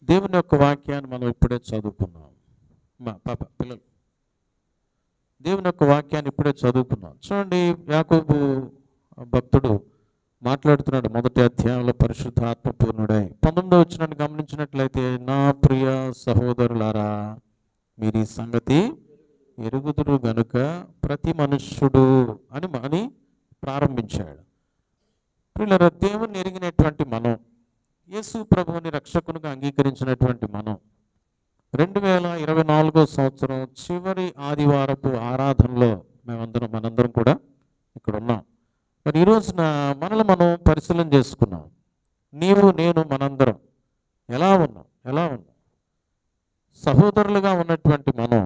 దేవుని యొక్క వాక్యాన్ని మనం ఇప్పుడే చదువుకున్నాం. మా పాప పిల్లలు దేవుని యొక్క వాక్యాన్ని ఇప్పుడే చదువుకున్నాం. చూడండి, యాకోబు భక్తుడు మాట్లాడుతున్నాడు మొదటి అధ్యాయంలో, పరిశుద్ధాత్మ పూర్ణుడై 19వ వచనాన్ని గమనించినట్లయితే, నా ప్రియ సహోదరులారా, మీరు ఈ సంగతి ఎరుగుదురు గనుక ప్రతి మనుష్యుడు అని ప్రారంభించాడు. ప్రియులారా, దేవుని ఎరిగినటువంటి మనం, యేసు ప్రభువుని రక్షకునిగా అంగీకరించినటువంటి మనం 2024 సంవత్సరం చివరి ఆదివారపు ఆరాధనలో మనందరం కూడా ఇక్కడ ఉన్నాం. మరి ఈ రోజున మనల్ని మనం పరిశీలన చేసుకున్నాం. నీవు నేను మనందరం ఎలా ఉన్నాం? సహోదరులుగా ఉన్నటువంటి మనం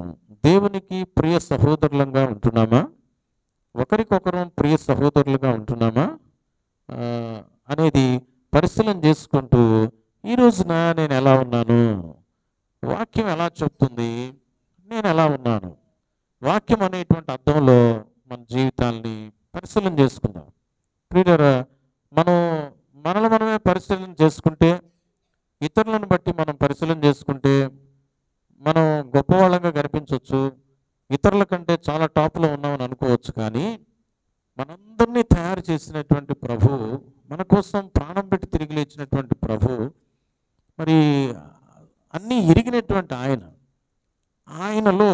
దేవునికి ప్రియ సహోదరులుగా ఉంటున్నామా? ఒకరికొకరం ప్రియ సహోదరులుగా ఉంటున్నామా అనేది పరిశీలన చేసుకుంటూ, ఈ రోజున నేను ఎలా ఉన్నాను, వాక్యం ఎలా చెప్తుంది, నేను ఎలా ఉన్నాను, వాక్యం అనేటువంటి అర్థంలో మన జీవితాల్ని పరిశీలన చేసుకుందాం. ప్రియులారా, మనమే పరిశీలన చేసుకుంటే, ఇతరులను బట్టి మనం పరిశీలన చేసుకుంటే మనం గొప్పవాళ్ళంగా కనిపించవచ్చు, ఇతరుల కంటే చాలా టాప్లో ఉన్నామని అనుకోవచ్చు. కానీ మనందరినీ తయారు చేసినటువంటి ప్రభు, మన కోసం ప్రాణం పెట్టి తిరిగి లేచినటువంటి ప్రభు, మరి అన్నీ ఎరిగినటువంటి ఆయనలో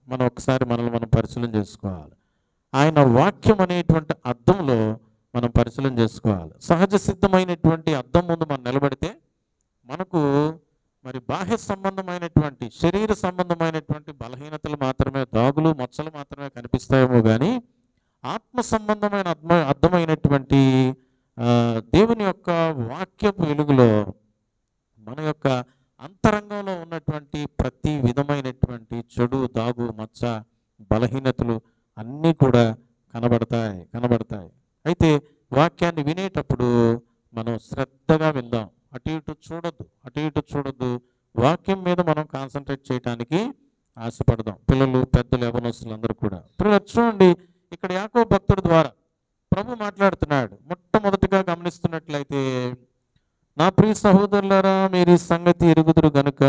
మనం ఒకసారి మనల్ని మనం పరిశీలన చేసుకోవాలి. ఆయన వాక్యం అనేటువంటి అర్థంలో మనం పరిశీలన చేసుకోవాలి. సహజ సిద్ధమైనటువంటి అర్థం ముందు మనం నిలబడితే మనకు మరి బాహ్య సంబంధమైనటువంటి, శరీర సంబంధమైనటువంటి బలహీనతలు మాత్రమే, దాగులు మచ్చలు మాత్రమే కనిపిస్తాయేమో కానీ ఆత్మ సంబంధమైన అర్థమైనటువంటి దేవుని యొక్క వాక్యపు వెలుగులో మన యొక్క అంతరంగంలో ఉన్నటువంటి ప్రతి విధమైనటువంటి చెడు, దాగు, మచ్చ, బలహీనతలు అన్నీ కూడా కనబడతాయి. అయితే వాక్యాన్ని వినేటప్పుడు మనం శ్రద్ధగా విందాం. అటు ఇటు చూడొద్దు. వాక్యం మీద మనం కాన్సన్ట్రేట్ చేయడానికి ఆశపడదాం. పిల్లలు, పెద్దలు, యవనస్తులు అందరూ కూడా. పిల్లలు చూడండి, ఇక్కడ యాకోబు భక్తుడి ద్వారా ప్రభు మాట్లాడుతున్నాడు. మొట్టమొదటిగా గమనిస్తున్నట్లయితే, నా ప్రియ సహోదరులారా, మీరు ఈ సంగతి ఎరుగుదురు గనుక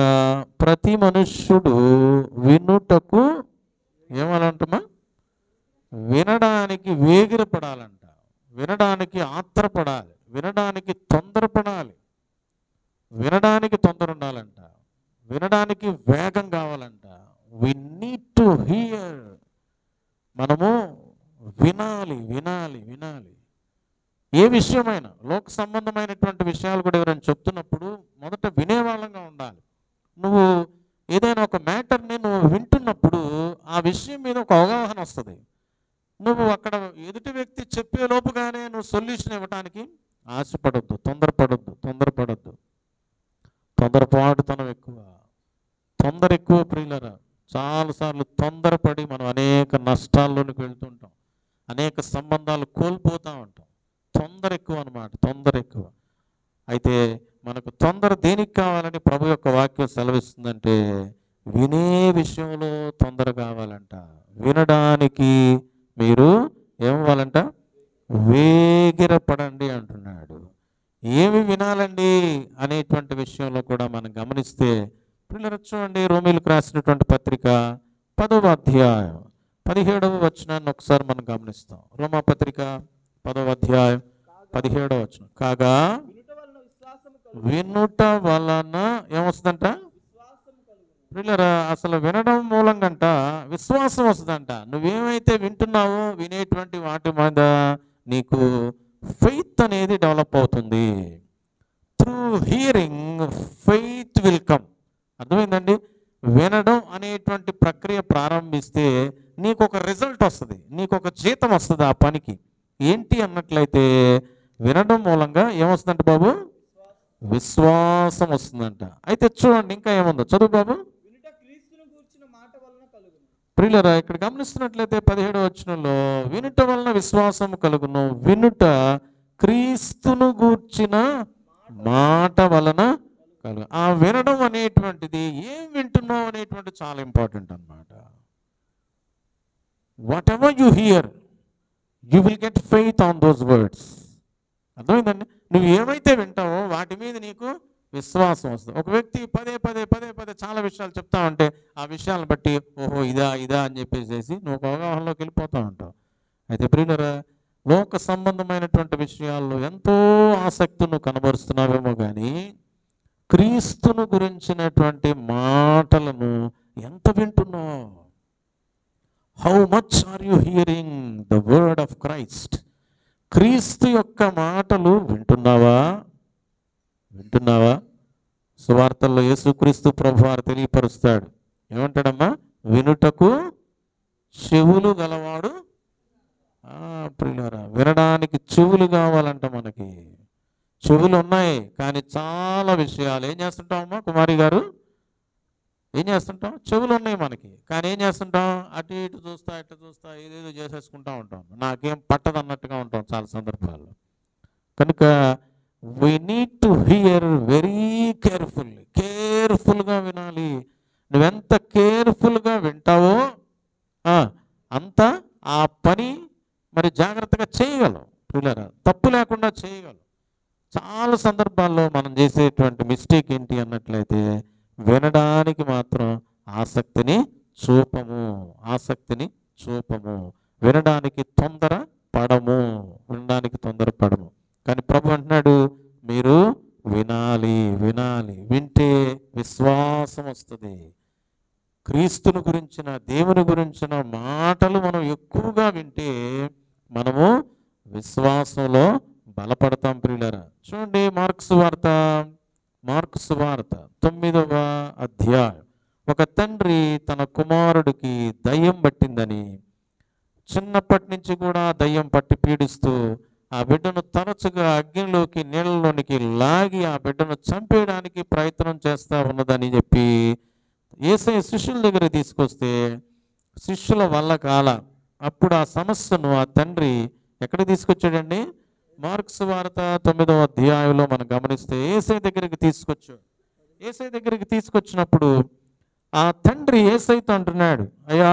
ప్రతి మనుష్యుడు వినుటకు ఏమనంటమా, వినడానికి వేగిరపడాలంట, వినడానికి ఆత్రపడాలి, వినడానికి తొందరపడాలి, వినడానికి తొందర ఉండాలంట, వినడానికి వేగం కావాలంట. We need to hear. మనము వినాలి. ఏ విషయమైనా, లోక సంబంధమైనటువంటి విషయాలు కూడా ఎవరైనా చెప్తున్నప్పుడు మొదట వినేవాళ్ళంగా ఉండాలి. నువ్వు ఏదైనా ఒక మ్యాటర్ని నువ్వు వింటున్నప్పుడు ఆ విషయం మీద ఒక అవగాహన వస్తుంది. నువ్వు అక్కడ ఎదుటి వ్యక్తి చెప్పే లోపుగానే నువ్వు సొల్యూషన్ ఇవ్వడానికి ఆశపడొద్దు, తొందరపడొద్దు. తొందరపాటుతనం ఎక్కువ, తొందర ఎక్కువ. ప్రియులరా, చాలాసార్లు తొందరపడి మనం అనేక నష్టాల్లోనికి వెళ్తుంటాం, అనేక సంబంధాలు కోల్పోతూ ఉంటాం. తొందర ఎక్కువ. అయితే మనకు తొందర దేనికి కావాలని ప్రభు యొక్క వాక్యం సెలవిస్తుందంటే, వినే విషయంలో తొందర కావాలంట. వినడానికి మీరు ఏమవ్వాలంట, వేగిరపడండి అంటున్నాడు. ఏమి వినాలండి అనేటువంటి విషయంలో కూడా మనం గమనిస్తే, పిల్లలు చూడండి, రోమీలకు రాసినటువంటి పత్రిక 10వ అధ్యాయం 17వ వచనాన్ని ఒకసారి మనం గమనిస్తాం. రోమా పత్రిక 10వ అధ్యాయం 17వ వచనం. కాగా వినుట వలన ఏమొస్తుందంట, పిల్లరా, అసలు వినడం మూలంగంట విశ్వాసం వస్తుందంట. నువ్వేమైతే వింటున్నావో వినేటువంటి వాటి మీద నీకు ఫెయిత్ అనేది డెవలప్ అవుతుంది. Through hearing faith will come. అర్థమైందండి? వినడం అనేటువంటి ప్రక్రియ ప్రారంభిస్తే నీకు ఒక రిజల్ట్ వస్తుంది, నీకు ఒక జీతం వస్తుంది ఆ పనికి. ఏంటి అన్నట్లయితే, వినడం మూలంగా ఏమొస్తుందంట బాబు, విశ్వాసం వస్తుందంట. అయితే చూడండి ఇంకా ఏముందో, చదువు బాబు. ప్రియులరా, ఇక్కడ గమనిస్తున్నట్లయితే 17వ వచనంలో, వినుట వలన విశ్వాసం కలుగును, వినుట క్రీస్తును గూర్చిన మాట వలన కలుగు. ఆ వినడం అనేటువంటిది, ఏం వింటున్నావు అనేటువంటి చాలా ఇంపార్టెంట్ అన్నమాట. What ever you here, you will get faith on those words. అర్థమైందండి? నువ్వు ఏమైతే వింటావో వాటి మీద నీకు విశ్వాసం వస్తుంది. ఒక వ్యక్తి పదే పదే పదే పదే చాలా విషయాలు చెప్తా ఉంటే ఆ విషయాలను బట్టి ఓహో ఇదా ఇదా అని చెప్పేసి నువ్వు ఒక అవగాహనలోకి వెళ్ళిపోతూ ఉంటావు. అయితే ప్రియులరా, లోక సంబంధమైనటువంటి విషయాల్లో ఎంతో ఆసక్తి నువ్వు కనబరుస్తున్నావేమో కానీ క్రీస్తును గురించినటువంటి మాటలను ఎంత వింటున్నావు? How much are you hearing the word of Christ? క్రీస్తు యొక్క మాటలు వింటున్నావా? వింటున్నావా? సువార్తల్లో యేసుక్రీస్తు ప్రభువారు తెలియపరుస్తాడు. ఏమంటాడమ్మా? వినుటకు చెవులు గలవాడు. ప్రియులారా, వినడానికి చెవులు కావాలంట. మనకి చెవులు ఉన్నాయి కానీ చాలా విషయాలు ఏం చేస్తుంటామమ్మా కుమారి గారు? ఏం చేస్తుంటాం? చెవులు ఉన్నాయి మనకి కానీ ఏం చేస్తుంటాం? అటు ఇటు చూస్తా ఇటు చూస్తా ఏదేదో చేసేసుకుంటా ఉంటాం. నాకేం పట్టదు అన్నట్టుగా ఉంటాం చాలా సందర్భాల్లో. కనుక we need to here very కేర్ఫుల్గా వినాలి. నువ్వెంత కేర్ఫుల్గా వింటావో అంత ఆ పని మరి జాగ్రత్తగా చేయగలవు. పిల్లరా, తప్పు లేకుండా చేయగలవు. చాలా సందర్భాల్లో మనం చేసేటువంటి మిస్టేక్ ఏంటి అన్నట్లయితే వినడానికి మాత్రం ఆసక్తిని చూపము. వినడానికి తొందర పడము. కానీ ప్రభు అంటున్నాడు, మీరు వినాలి. వింటే విశ్వాసం వస్తుంది. క్రీస్తుని గురించిన దేవుని గురించిన మాటలు మనం ఎక్కువగా వింటే మనము విశ్వాసంలో బలపడతాం. ప్రియులారా, చూడండి మార్క్స్ వార్త 9వ అధ్యాయం. ఒక తండ్రి తన కుమారుడికి దయ్యం పట్టిందని, చిన్నప్పటి నుంచి కూడా దయ్యం పట్టి పీడిస్తూ ఆ బిడ్డను తరచుగా అగ్నిలోకి నీళ్ళలోనికి లాగి ఆ బిడ్డను చంపేయడానికి ప్రయత్నం చేస్తూ ఉన్నదని చెప్పి యేసయ్య శిష్యుల దగ్గర తీసుకొస్తే శిష్యుల వల్ల కాల. అప్పుడు ఆ సమస్యను ఆ తండ్రి ఎక్కడికి తీసుకొచ్చాడండి? మార్క్స్ వార్త 9వ అధ్యాయంలో మనం గమనిస్తే యేసయ్య దగ్గరికి తీసుకొచ్చినప్పుడు ఆ తండ్రి యేసయ్యతో అంటున్నాడు, అయ్యా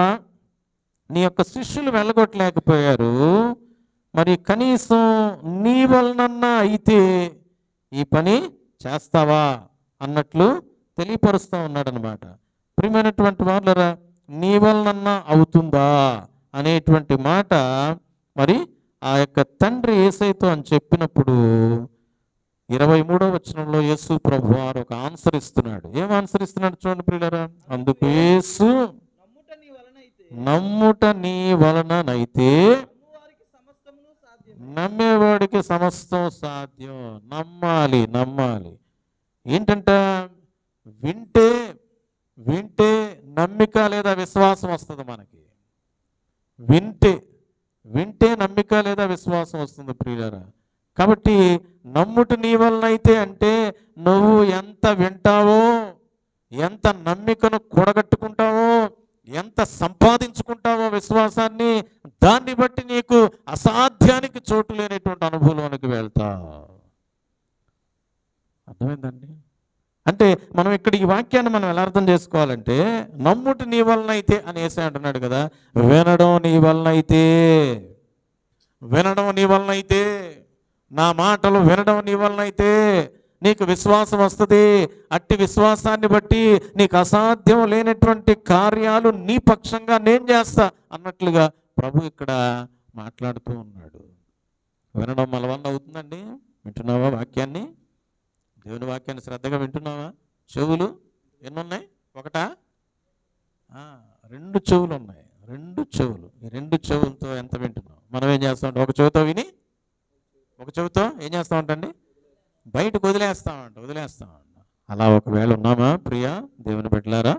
నీ యొక్క శిష్యులు వెళ్ళగొట్టలేకపోయారు, మరి కనీసం నీ వలనన్నా అయితే ఈ పని చేస్తావా అన్నట్లు తెలియపరుస్తూ ఉన్నాడు అనమాట. ప్రియమైనటువంటి వాళ్ళరా, నీ వలనన్నా అవుతుందా అనేటువంటి మాట మరి ఆ యొక్క తండ్రి యేసయ్యతో అని చెప్పినప్పుడు 23వ వచనంలో యేసు ప్రభువారు ఒక ఆన్సర్ ఇస్తున్నాడు. ఏం ఆన్సర్ ఇస్తున్నాడు చూడండి ప్రియులారా. అందుకు యేసు, నమ్ముట నీ వలననైతే నమ్మేవాడికి సమస్తం సాధ్యం. నమ్మాలి. ఏంటంట? వింటే నమ్మిక లేదా విశ్వాసం వస్తుంది మనకి. వింటే నమ్మిక లేదా విశ్వాసం వస్తుంది ప్రియులారా. కాబట్టి నమ్ముట నీ వలన అయితే అంటే నువ్వు ఎంత వింటావో, ఎంత నమ్మికను కూడగట్టుకుంటావో, ఎంత సంపాదించుకుంటావో విశ్వాసాన్ని, దాన్ని బట్టి నీకు అసాధ్యానికి చోటు లేనటువంటి అనుభవంలోనికి వెళ్తావు. అర్థమైందండి? అంటే మనం ఇక్కడ ఈ వాక్యాన్ని మనం ఎలా అర్థం చేసుకోవాలంటే, నమ్ముట నీ వలన అయితే అని యేసయ్య అంటున్నాడు కదా. వినడం నీ వలన అయితే నా మాటలు వినడం నీ వలన అయితే నీకు విశ్వాసం వస్తుంది. అట్టి విశ్వాసాన్ని బట్టి నీకు అసాధ్యం లేనటువంటి కార్యాలు నీ పక్షంగా నేను చేస్తా అన్నట్లుగా ప్రభు ఇక్కడ మాట్లాడుతూ ఉన్నాడు. వినడం మన వల్ల అవుతుందండి. వింటున్నావా వాక్యాన్ని? దేవుని వాక్యాన్ని శ్రద్ధగా వింటున్నావా? చెవులు ఎన్నున్నాయి? ఒకటా? 2 చెవులు ఉన్నాయి. 2 చెవులు. ఈ 2 చెవులతో ఎంత వింటున్నావు? మనం ఏం చేస్తామంటే ఒక చెవితో విని ఒక చెవితో ఏం చేస్తామంటండి? బయటకు వదిలేస్తామంట. అలా ఒకవేళ ఉన్నామా ప్రియా దేవుని బిడ్డలారా?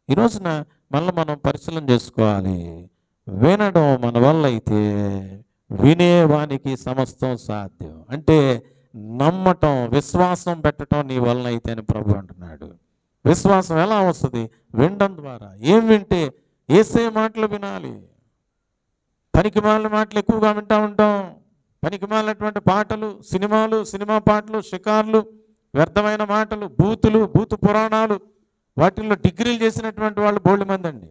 ఈ రోజున మనం పరిశీలన చేసుకోవాలి. వినడం మన వల్ల అయితే వినేవానికి సమస్తం సాధ్యం. అంటే నమ్మటం, విశ్వాసం పెట్టడం నీ వలన అయితే అని ప్రభు అంటున్నాడు. విశ్వాసం ఎలా వస్తుంది? వినడం ద్వారా. ఏం వింటే? యేసయ్య మాటలు వినాలి. పనికిమాలిన మాటలు ఎక్కువగా వింటూ ఉంటాం. పనికిమాలినటువంటి పాటలు, సినిమా పాటలు, షికార్లు, వ్యర్థమైన మాటలు, బూతు పురాణాలు, వాటిల్లో డిగ్రీలు చేసినటువంటి వాళ్ళు బోల్డ్ మంది అండి.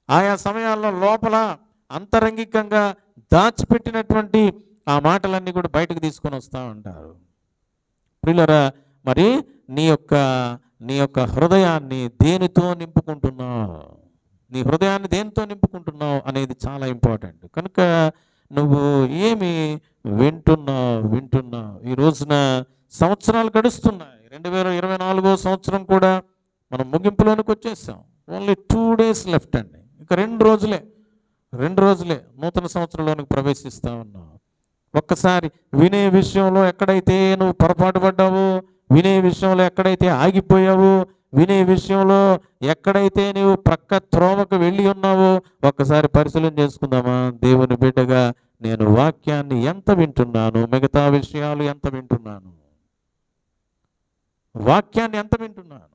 ఆయా సమయాల్లో లోపల అంతరంగికంగా దాచిపెట్టినటువంటి ఆ మాటలన్నీ కూడా బయటకు తీసుకొని వస్తూ ఉంటారు. ప్రియులారా, మరి నీ యొక్క నీ యొక్క హృదయాన్ని దేనితో నింపుకుంటున్నావు, నీ హృదయాన్ని దేనితో నింపుకుంటున్నావు అనేది చాలా ఇంపార్టెంట్. కనుక నువ్వు ఏమి వింటున్నావు. ఈ రోజున సంవత్సరాలు గడుస్తున్నాయి. 2024 సంవత్సరం కూడా మనం ముగింపులోనికి వచ్చేసాం. ఓన్లీ 2 days లెఫ్ట్ అండి. ఇంకా 2 రోజులే నూతన సంవత్సరంలోనికి ప్రవేశిస్తా ఉన్నాం. ఒక్కసారి వినే విషయంలో ఎక్కడైతే నువ్వు పొరపాటు పడ్డావో, వినే విషయంలో ఎక్కడైతే ఆగిపోయావో, వినే విషయంలో ఎక్కడైతే నీవు ప్రక్క త్రోవకు వెళ్ళి ఉన్నావో ఒక్కసారి పరిశీలన చేసుకుందామా. దేవుని బిడ్డగా నేను వాక్యాన్ని ఎంత వింటున్నాను, మిగతా విషయాలు ఎంత వింటున్నాను, వాక్యాన్ని ఎంత వింటున్నాను.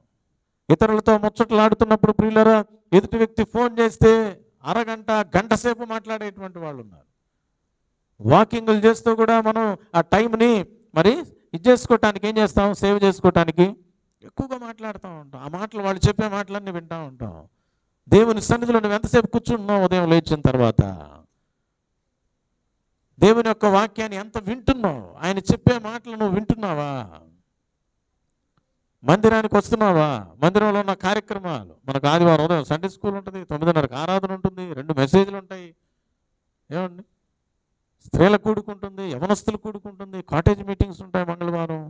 ఇతరులతో ముచ్చట్లాడుతున్నప్పుడు ప్రియులరా, ఎదుటి వ్యక్తి ఫోన్ చేస్తే అరగంట గంట సేపు మాట్లాడేటువంటి వాళ్ళు ఉన్నారు. వాకింగ్లు చేస్తూ కూడా మనం ఆ టైంని మరి ఇది చేసుకోవటానికి ఏం చేస్తాం, సేవ్ చేసుకోవటానికి ఎక్కువగా మాట్లాడుతూ ఉంటాం. ఆ మాటలు వాళ్ళు చెప్పే మాటలన్నీ వింటూ ఉంటాం. దేవుని సన్నిధిలో నువ్వు ఎంతసేపు కూర్చున్నావు? ఉదయం లేచిన తర్వాత దేవుని యొక్క వాక్యాన్ని ఎంత వింటున్నావు? ఆయన చెప్పే మాటలు నువ్వు వింటున్నావా? మందిరానికి వస్తున్నావా? మందిరంలో ఉన్న కార్యక్రమాలు, మనకు ఆదివారం ఉదయం సండే స్కూల్ ఉంటుంది, 9:30కి ఆరాధన ఉంటుంది, 2 మెసేజ్లు ఉంటాయి. ఏమండి, స్త్రీల కూడుకుంటుంది, యవనస్తులు కూడుకుంటుంది, కాటేజ్ మీటింగ్స్ ఉంటాయి, మంగళవారం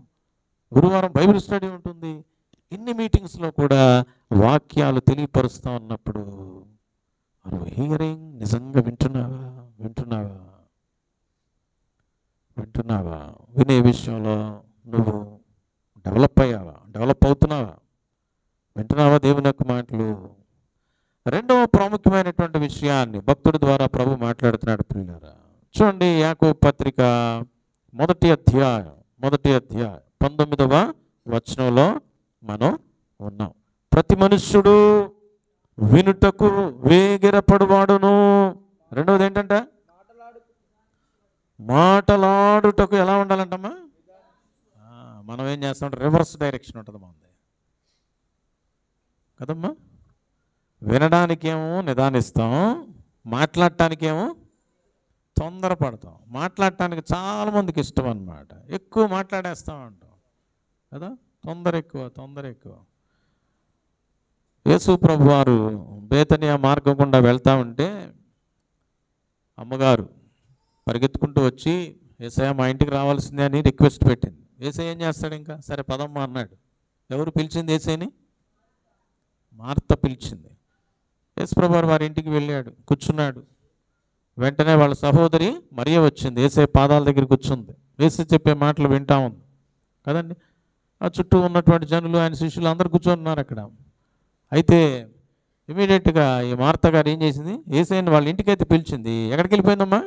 గురువారం బైబిల్ స్టడీ ఉంటుంది. ఇన్ని మీటింగ్స్లో కూడా వాక్యాలు తెలియపరుస్తూ ఉన్నప్పుడు హియరింగ్ నిజంగా వింటున్నావా? వినే విషయంలో నువ్వు డెవలప్ అవుతున్నావా? వింటున్నావా దేవుని యొక్క మాటలు? రెండవ ప్రాముఖ్యమైనటువంటి విషయాన్ని భక్తుడి ద్వారా ప్రభు మాట్లాడుతున్నాడు ప్రియులారా. చూడండి, యాకోబు పత్రిక 1వ అధ్యాయం 19వ వచనంలో మనం ఉన్నాం. ప్రతి మనుష్యుడు వినుటకు వేగిరపడువాడును. రెండవది ఏంటంటే మాటలాడుటకు ఎలా ఉండాలంటమ్మా? మనం ఏం చేస్తామంటే రివర్స్ డైరెక్షన్ ఉంటుంది మనది కదమ్మా. వినడానికేమో నిదానిస్తాం, మాట్లాడటానికేమో తొందరపడతాం. మాట్లాడటానికి చాలామందికి ఇష్టం అన్నమాట, ఎక్కువ మాట్లాడేస్తూ ఉంటాం కదా. తొందర ఎక్కువ. యేసు ప్రభు వారు బేతనియా మార్గం గుండా వెళ్తూ ఉంటే అమ్మగారు పరిగెత్తుకుంటూ వచ్చి యేసయ్య మా ఇంటికి రావాల్సిందే అని రిక్వెస్ట్ పెట్టింది. యేసయ్య ఏం చేస్తాడు, ఇంకా సరే పదమ్మా అన్నాడు. ఎవరు పిలిచింది యేసయ్యని? మార్త పిలిచింది. యేసు ప్రభు వారి ఇంటికి వెళ్ళాడు, కూర్చున్నాడు. వెంటనే వాళ్ళ సహోదరి మరియ వచ్చింది, యేసయ్య పాదాల దగ్గర కూర్చుంది. యేసయ్య చెప్పే మాటలు వింటా ఉంది కదండి. ఆ చుట్టూ ఉన్నటువంటి జనులు, ఆయన శిష్యులు అందరూ కూర్చొని ఉన్నారు అక్కడ. అయితే ఇమీడియట్గా ఈ మార్త గారు ఏం చేసింది, యేసయ్యని వాళ్ళ ఇంటికి అయితే పిలిచింది. ఎక్కడికి వెళ్ళిపోయిందమ్మా?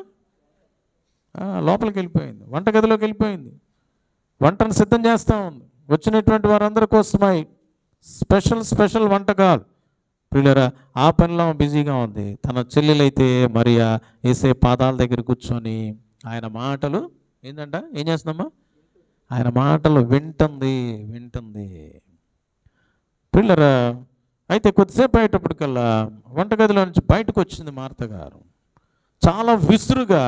లోపలికి వెళ్ళిపోయింది, వంటగదిలోకి వెళ్ళిపోయింది. వంటను సిద్ధం చేస్తూ ఉంది. వచ్చినటువంటి వారందరి కోసమై స్పెషల్ వంటకాలు. ప్రియులరా, ఆ పనిలో బిజీగా ఉంది. తన చెల్లెలైతే మరియా యేసయ్య పాదాల దగ్గర కూర్చొని ఆయన మాటలు ఏం చేస్తుందమ్మా? ఆయన మాటలు వింటుంది. ప్రియులరా, అయితే కొద్దిసేపు అయ్యేటప్పటికల్లా వంటగదిలో నుంచి బయటకు వచ్చింది మార్త గారు. చాలా విసురుగా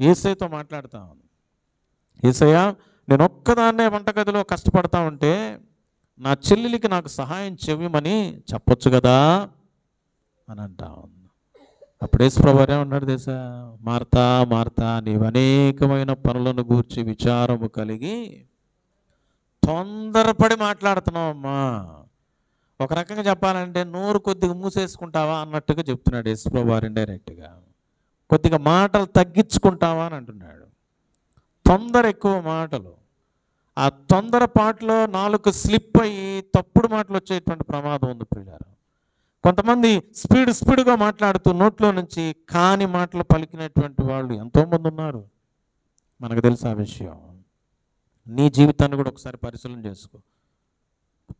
యేసయ్యతో మాట్లాడుతూ ఉంది. యేసయ్య, నేను ఒక్కదాన్నే వంటగదిలో కష్టపడతా ఉంటే నా చెల్లెలికి నాకు సహాయం చెయ్యమని చెప్పొచ్చు కదా అని అంటా ఉంది. అప్పుడు యేసు ప్రభువు ఏమన్నాడు తెలుసా? మార్తా, నీవు అనేకమైన పనులను గూర్చి విచారము కలిగి తొందరపడి మాట్లాడుతున్నావమ్మా. ఒక రకంగా చెప్పాలంటే నోరు కొద్దిగా మూసేసుకుంటావా అన్నట్టుగా చెప్తున్నాడు యేసు ప్రభువు ఇండైరెక్ట్గా. కొద్దిగా మాటలు తగ్గించుకుంటావా అని అంటున్నాడు. తొందర ఎక్కువ మాటలు. ఆ తొందరపాటులో నాలుగు స్లిప్ అయ్యి తప్పుడు మాటలు వచ్చేటువంటి ప్రమాదం ఉంది ప్రియులారా. కొంతమంది స్పీడ్గా మాట్లాడుతూ నోట్లో నుంచి కాని మాటలు పలికినటువంటి వాళ్ళు ఎంతోమంది ఉన్నారు. మనకు తెలుసు ఆ విషయం. నీ జీవితాన్ని కూడా ఒకసారి పరిశీలన చేసుకో.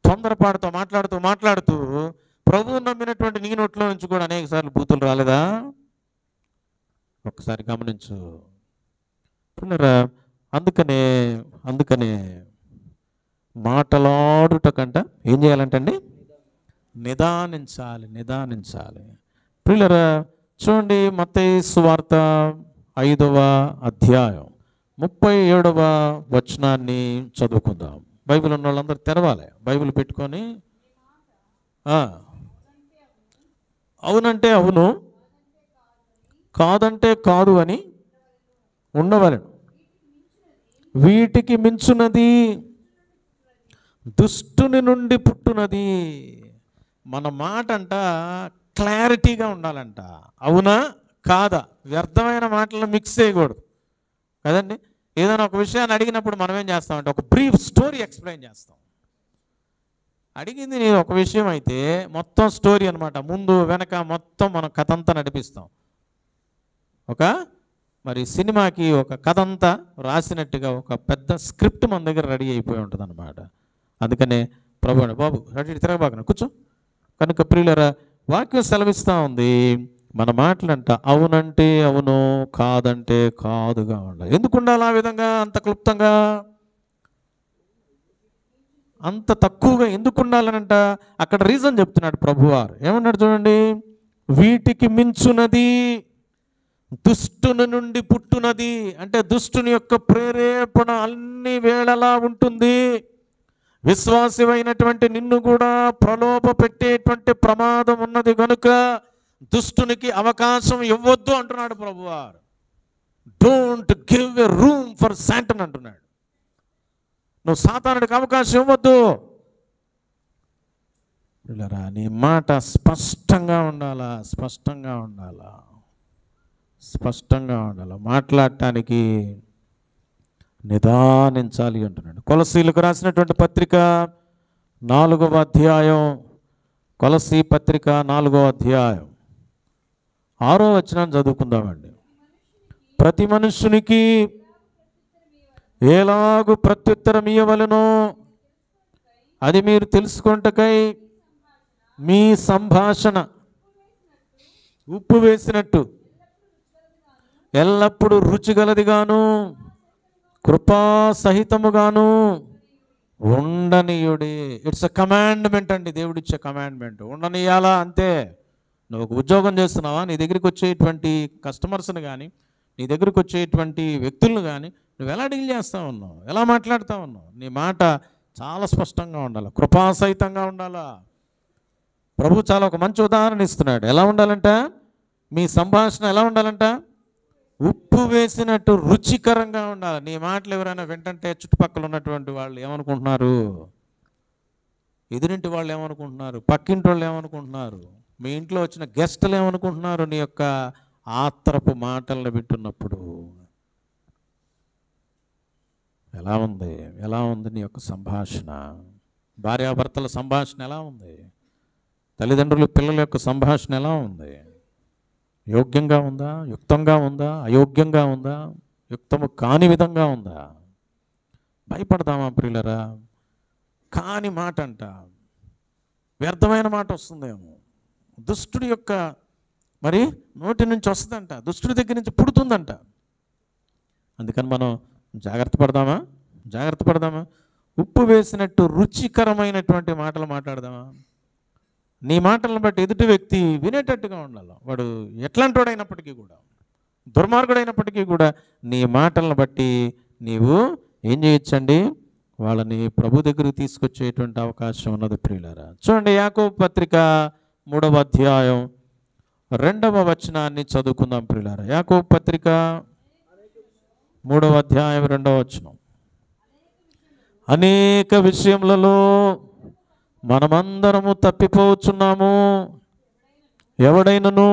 తొందరపాటుతో మాట్లాడుతూ ప్రభువు నమ్మినటువంటి నీ నోట్లో నుంచి కూడా అనేక సార్లు బూతులు రాలేదా? ఒకసారి గమనించు. అందుకనే మాటలాడుట కంట ఏం చేయాలంటండి? నిదానించాలి. ప్రియులరా, చూడండి, మత్తయి సువార్త 5వ అధ్యాయం 37వ వచనాన్ని చదువుకుందాం. బైబిల్ ఉన్న వాళ్ళందరూ తెరవాలి, బైబిల్ పెట్టుకొని అవునంటే అవును, కాదంటే కాదు అని ఉండవలెను. వీటికి మించున్నది దుష్టుని నుండి పుట్టునది. మన మాట అంట క్లారిటీగా ఉండాలంట. అవునా కాదా, వ్యర్థమైన మాటలు మిక్స్ చేయకూడదు కదండి. ఏదైనా ఒక విషయాన్ని అడిగినప్పుడు మనం ఏం చేస్తామంటే ఒక బ్రీఫ్ స్టోరీ ఎక్స్ప్లెయిన్ చేస్తాం. అడిగింది నేను ఒక విషయం అయితే మొత్తం స్టోరీ అనమాట, ముందు వెనక మొత్తం మనం కథ అంతా నడిపిస్తాం. మరి సినిమాకి ఒక కథ అంతా రాసినట్టుగా ఒక పెద్ద స్క్రిప్ట్ మన దగ్గర రెడీ అయిపోయి ఉంటుంది అనమాట. అందుకనే ప్రభు బాబు రెడీ తిరగబాకన కూర్చో. కనుక ప్రియులరా, వాక్యం సెలవిస్తూ ఉంది, మన మాటలంట అవునంటే అవును, కాదంటే కాదుగా ఉండాలి. ఎందుకు ఉండాలి ఆ విధంగా అంత క్లుప్తంగా, అంత తక్కువగా ఎందుకు ఉండాలనంట? అక్కడ రీజన్ చెప్తున్నాడు ప్రభువారు. ఏమన్నాడు చూడండి, వీటికి మించున్నది దుష్టుని నుండి పుట్టునది. అంటే దుష్టుని యొక్క ప్రేరేపణ అన్ని వేళలా ఉంటుంది. విశ్వాసమైనటువంటి నిన్ను కూడా ప్రలోభ పెట్టేటువంటి ప్రమాదం ఉన్నది కనుక దుష్టునికి అవకాశం ఇవ్వద్దు అంటున్నాడు ప్రభువారు. Don't give a room for Satan అంటున్నాడు. నువ్వు సాతానుడికి అవకాశం ఇవ్వద్దు. నీ మాట స్పష్టంగా ఉండాలా, స్పష్టంగా ఉండాలా, స్పష్టంగా ఉండాలి. మాట్లాడటానికి నిదానించాలి అంటున్నాడు. కొలసీలకు రాసినటువంటి పత్రిక 4వ అధ్యాయం, కొలసీ పత్రిక 4వ అధ్యాయం 6వ వచనాన్ని చదువుకుందామండి. ప్రతి మనుష్యునికి ఎలాగు ప్రత్యుత్తరం ఇయ్యవలెనో అది మీరు తెలుసుకొనుటకై మీ సంభాషణ ఉప్పు వేసినట్టు ఎల్లప్పుడూ రుచిగలదిగాను కృపాసహితముగాను ఉండనీయుడి. ఇట్స్ అ కమాండ్మెంట్ అండి, దేవుడిచ్చే కమాండ్మెంట్. ఉండనీయాలా అంతే. నువ్వు ఒక ఉద్యోగం చేస్తున్నావా, నీ దగ్గరికి వచ్చేటువంటి కస్టమర్స్ని కానీ నీ దగ్గరికి వచ్చేటువంటి వ్యక్తులను కానీ నువ్వు ఎలా డీల్ చేస్తూ ఉన్నావు, ఎలా మాట్లాడుతూ ఉన్నావు, నీ మాట చాలా స్పష్టంగా ఉండాలి, కృపాసహితంగా ఉండాలా. ప్రభు చాలా ఒక మంచి ఉదాహరణ ఇస్తున్నాడు. ఎలా ఉండాలంట, మీ సంభాషణ ఎలా ఉండాలంట, ఉప్పు వేసినట్టు రుచికరంగా ఉండాలి. నీ మాటలు ఎవరైనా వింటంటే చుట్టుపక్కల ఉన్నటువంటి వాళ్ళు ఏమనుకుంటున్నారు, ఎదురింటి వాళ్ళు ఏమనుకుంటున్నారు, పక్కింటి వాళ్ళు ఏమనుకుంటున్నారు, మీ ఇంట్లో వచ్చిన గెస్టులు ఏమనుకుంటున్నారు, నీ యొక్క ఆత్రపు మాటలను వింటున్నప్పుడు ఎలా ఉంది, ఎలా ఉంది నీ యొక్క సంభాషణ? భార్యాభర్తల సంభాషణ ఎలా ఉంది? తల్లిదండ్రులు పిల్లల యొక్క సంభాషణ ఎలా ఉంది? యోగ్యంగా ఉందా, యుక్తంగా ఉందా, అయోగ్యంగా ఉందా, యుక్తము కాని విధంగా ఉందా? భయపడతామా ప్రియులరా? కాని మాట అంట, వ్యర్థమైన మాట వస్తుందేమో, దుష్టుడి యొక్క మరి నోటి నుంచి వస్తుందంట, దుష్టుడి దగ్గర నుంచి పుడుతుందంట. అందుకని మనం జాగ్రత్త పడదామా? ఉప్పు వేసినట్టు రుచికరమైనటువంటి మాటలు మాట్లాడదామా? నీ మాటలను బట్టి ఎదుటి వ్యక్తి వినేటట్టుగా ఉండాలి. వాడు ఎట్లాంటి వాడైనప్పటికీ కూడా, దుర్మార్గుడైనప్పటికీ కూడా నీ మాటలను బట్టి నీవు ఏం చేయొచ్చండి, వాళ్ళని ప్రభు దగ్గరికి తీసుకొచ్చేటువంటి అవకాశం ఉన్నది ప్రియులారా. చూడండి, యాకోబు పత్రిక 3వ అధ్యాయం 2వ వచనాన్ని చదువుకుందాం ప్రియులారా. యాకోబు పత్రిక 3వ అధ్యాయం 2వ వచనం. అనేక విషయములలో మనమందరము తప్పిపోవచ్చున్నాము. ఎవడైనను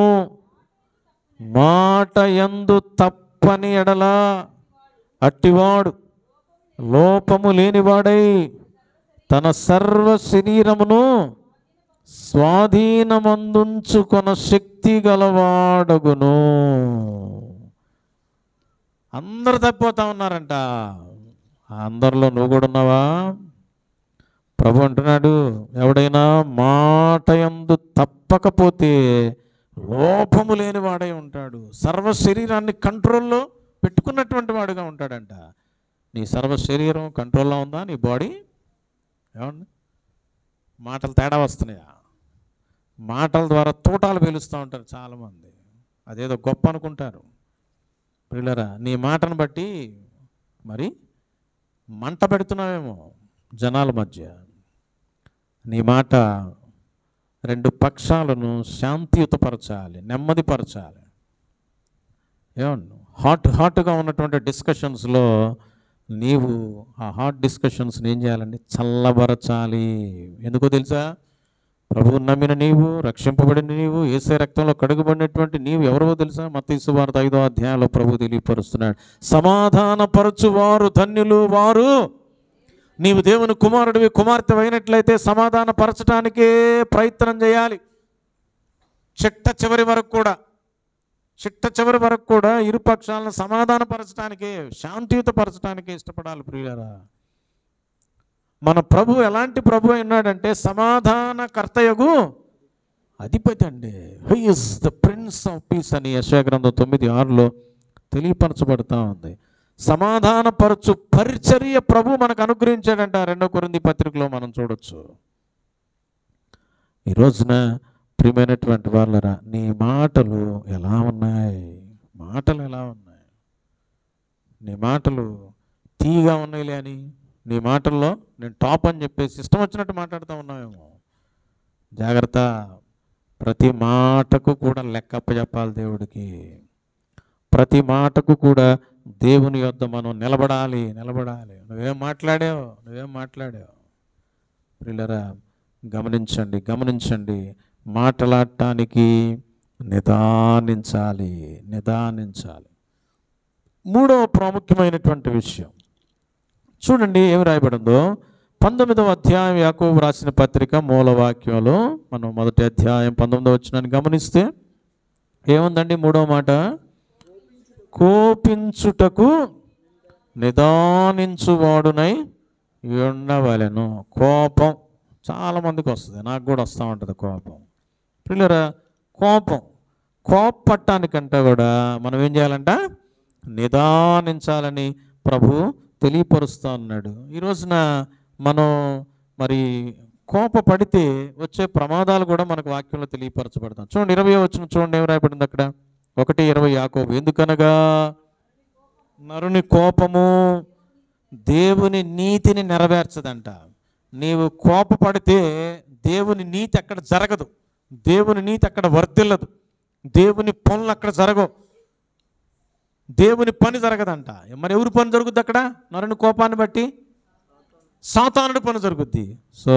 మాట యందు తప్పని ఎడల అట్టివాడు లోపము లేనివాడై తన సర్వ శరీరమును స్వాధీనమందుంచుకొన శక్తి గలవాడగును. అందరు తప్పిపోతా ఉన్నారంట, అందరిలో నువ్వు కూడా ఉన్నావా? ప్రభు అంటున్నాడు, ఎవడైనా మాట యందు తప్పకపోతే లోపము లేని వాడై ఉంటాడు, సర్వ శరీరాన్ని కంట్రోల్లో పెట్టుకున్నటువంటి వాడుగా ఉంటాడంట. నీ సర్వ శరీరం కంట్రోల్లో ఉందా? నీ బాడీ ఏమన్నా మాటలు తేడా వస్తున్నాయా? మాటల ద్వారా తూటాలు పేలుస్తూ ఉంటారు చాలామంది, అదేదో గొప్ప అనుకుంటారు. పిల్లరా, నీ మాటను బట్టి మరి మంట పెడుతున్నావేమో, జనాల మధ్య నీ మాట రెండు పక్షాలను శాంతియుతపరచాలి, నెమ్మదిపరచాలి. ఏమన్నా హాట్గా ఉన్నటువంటి డిస్కషన్స్లో నీవు ఆ హాట్ డిస్కషన్స్ని ఏం చేయాలండి? చల్లబరచాలి. ఎందుకో తెలుసా? ప్రభువుని నమ్మిన నీవు, రక్షింపబడిన నీవు, యేసే రక్తంలో కడుగుబడినటువంటి నీవు ఎవరో తెలుసా? మత్తయి సువార్త 5వ అధ్యాయంలో ప్రభు తెలియపరుస్తున్నాడు. సమాధానపరచువారు ధన్యులు వారు. నీవు దేవుని కుమారుడివి, కుమార్తె అయినట్లయితే సమాధానపరచడానికే ప్రయత్నం చేయాలి. చిట్ట చివరి వరకు కూడా ఇరుపక్షాలను సమాధానపరచడానికే, శాంతియుతపరచడానికే ఇష్టపడాలి ప్రియులారా. మన ప్రభు ఎలాంటి ప్రభు అయినాడంటే సమాధానకర్తయగు అధిపతి అండి. He is the prince of piece అని యెషయా గ్రంథం 9:6లో తెలియపరచబడుతూ ఉంది. సమాధానపరచు పరిచర్య ప్రభు మనకు అనుగ్రహించాడంట. 2 కొరింథీ పత్రికలో మనం చూడొచ్చు. ఈ రోజున ప్రియమైనటువంటి వాళ్ళరా, నీ మాటలు ఎలా ఉన్నాయి? నీ మాటలు తీగా ఉన్నాయిలే అని, నీ మాటల్లో నేను టాప్ అని చెప్పేసి ఇష్టం వచ్చినట్టు మాట్లాడుతూ ఉన్నామేమో. జాగ్రత్త. ప్రతి మాటకు కూడా లెక్కప్ప చెప్పాలి దేవుడికి. ప్రతి మాటకు కూడా దేవుని యొద్ద మనం నిలబడాలి. నువ్వేం మాట్లాడావు ప్రియులారా, గమనించండి. మాట్లాడటానికి నిదానించాలి. మూడవ ప్రాముఖ్యమైనటువంటి విషయం చూడండి, ఏమి రాయబడిందో 19వ అధ్యాయం యాకోబు రాసిన పత్రిక మూలవాక్యంలో మనం 1వ అధ్యాయం 19వ వచనాన్ని గమనిస్తే ఏముందండి? 3వ మాట, కోపించుటకు నిదానించువాడునై ఉండవలెను. కోపం చాలామందికి వస్తుంది, నాకు కూడా వస్తూ ఉంటుంది కోపం. పిల్లరా, కోపపట్టానికంటే కూడా మనం ఏం చేయాలంట? నిదానించాలని ప్రభు తెలియపరుస్తూ ఉన్నాడు. ఈ రోజున మనం మరి కోపపడితే వచ్చే ప్రమాదాలు కూడా మనకు వాక్యంలో తెలియపరచబడతాం. చూడండి 20వ వచనం చూడండి, ఏం రాయబడింది అక్కడ? 1:20 యాకోబు. ఎందుకనగా నరుని కోపము దేవుని నీతిని నెరవేర్చదంట. నీవు కోపపడితే దేవుని నీతి అక్కడ జరగదు, దేవుని నీతి అక్కడ వర్ధిల్లదు, దేవుని పనులు అక్కడ జరగవు, దేవుని పని జరగదంట. మరి ఎవరి పని జరుగుద్ది అక్కడ? నరుని కోపాన్ని బట్టి సాతానుడి పని జరుగుద్ది. So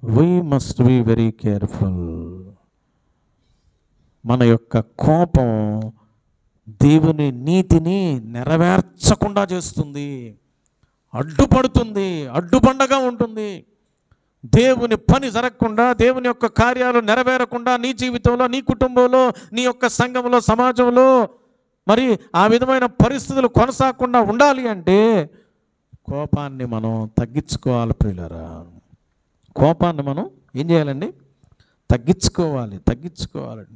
we must be very careful. మన యొక్క కోపం దేవుని నీతిని నెరవేర్చకుండా చేస్తుంది, అడ్డుపండగా ఉంటుంది. దేవుని పని జరగకుండా, దేవుని యొక్క కార్యాలు నెరవేరకుండా నీ జీవితంలో, నీ కుటుంబంలో, నీ యొక్క సంఘంలో, సమాజంలో మరి ఆ విధమైన పరిస్థితులు కొనసాగకుండా ఉండాలి అంటే కోపాన్ని మనం తగ్గించుకోవాలి ప్రియులారా. కోపాన్ని మనం ఏం చేయాలండి? తగ్గించుకోవాలి.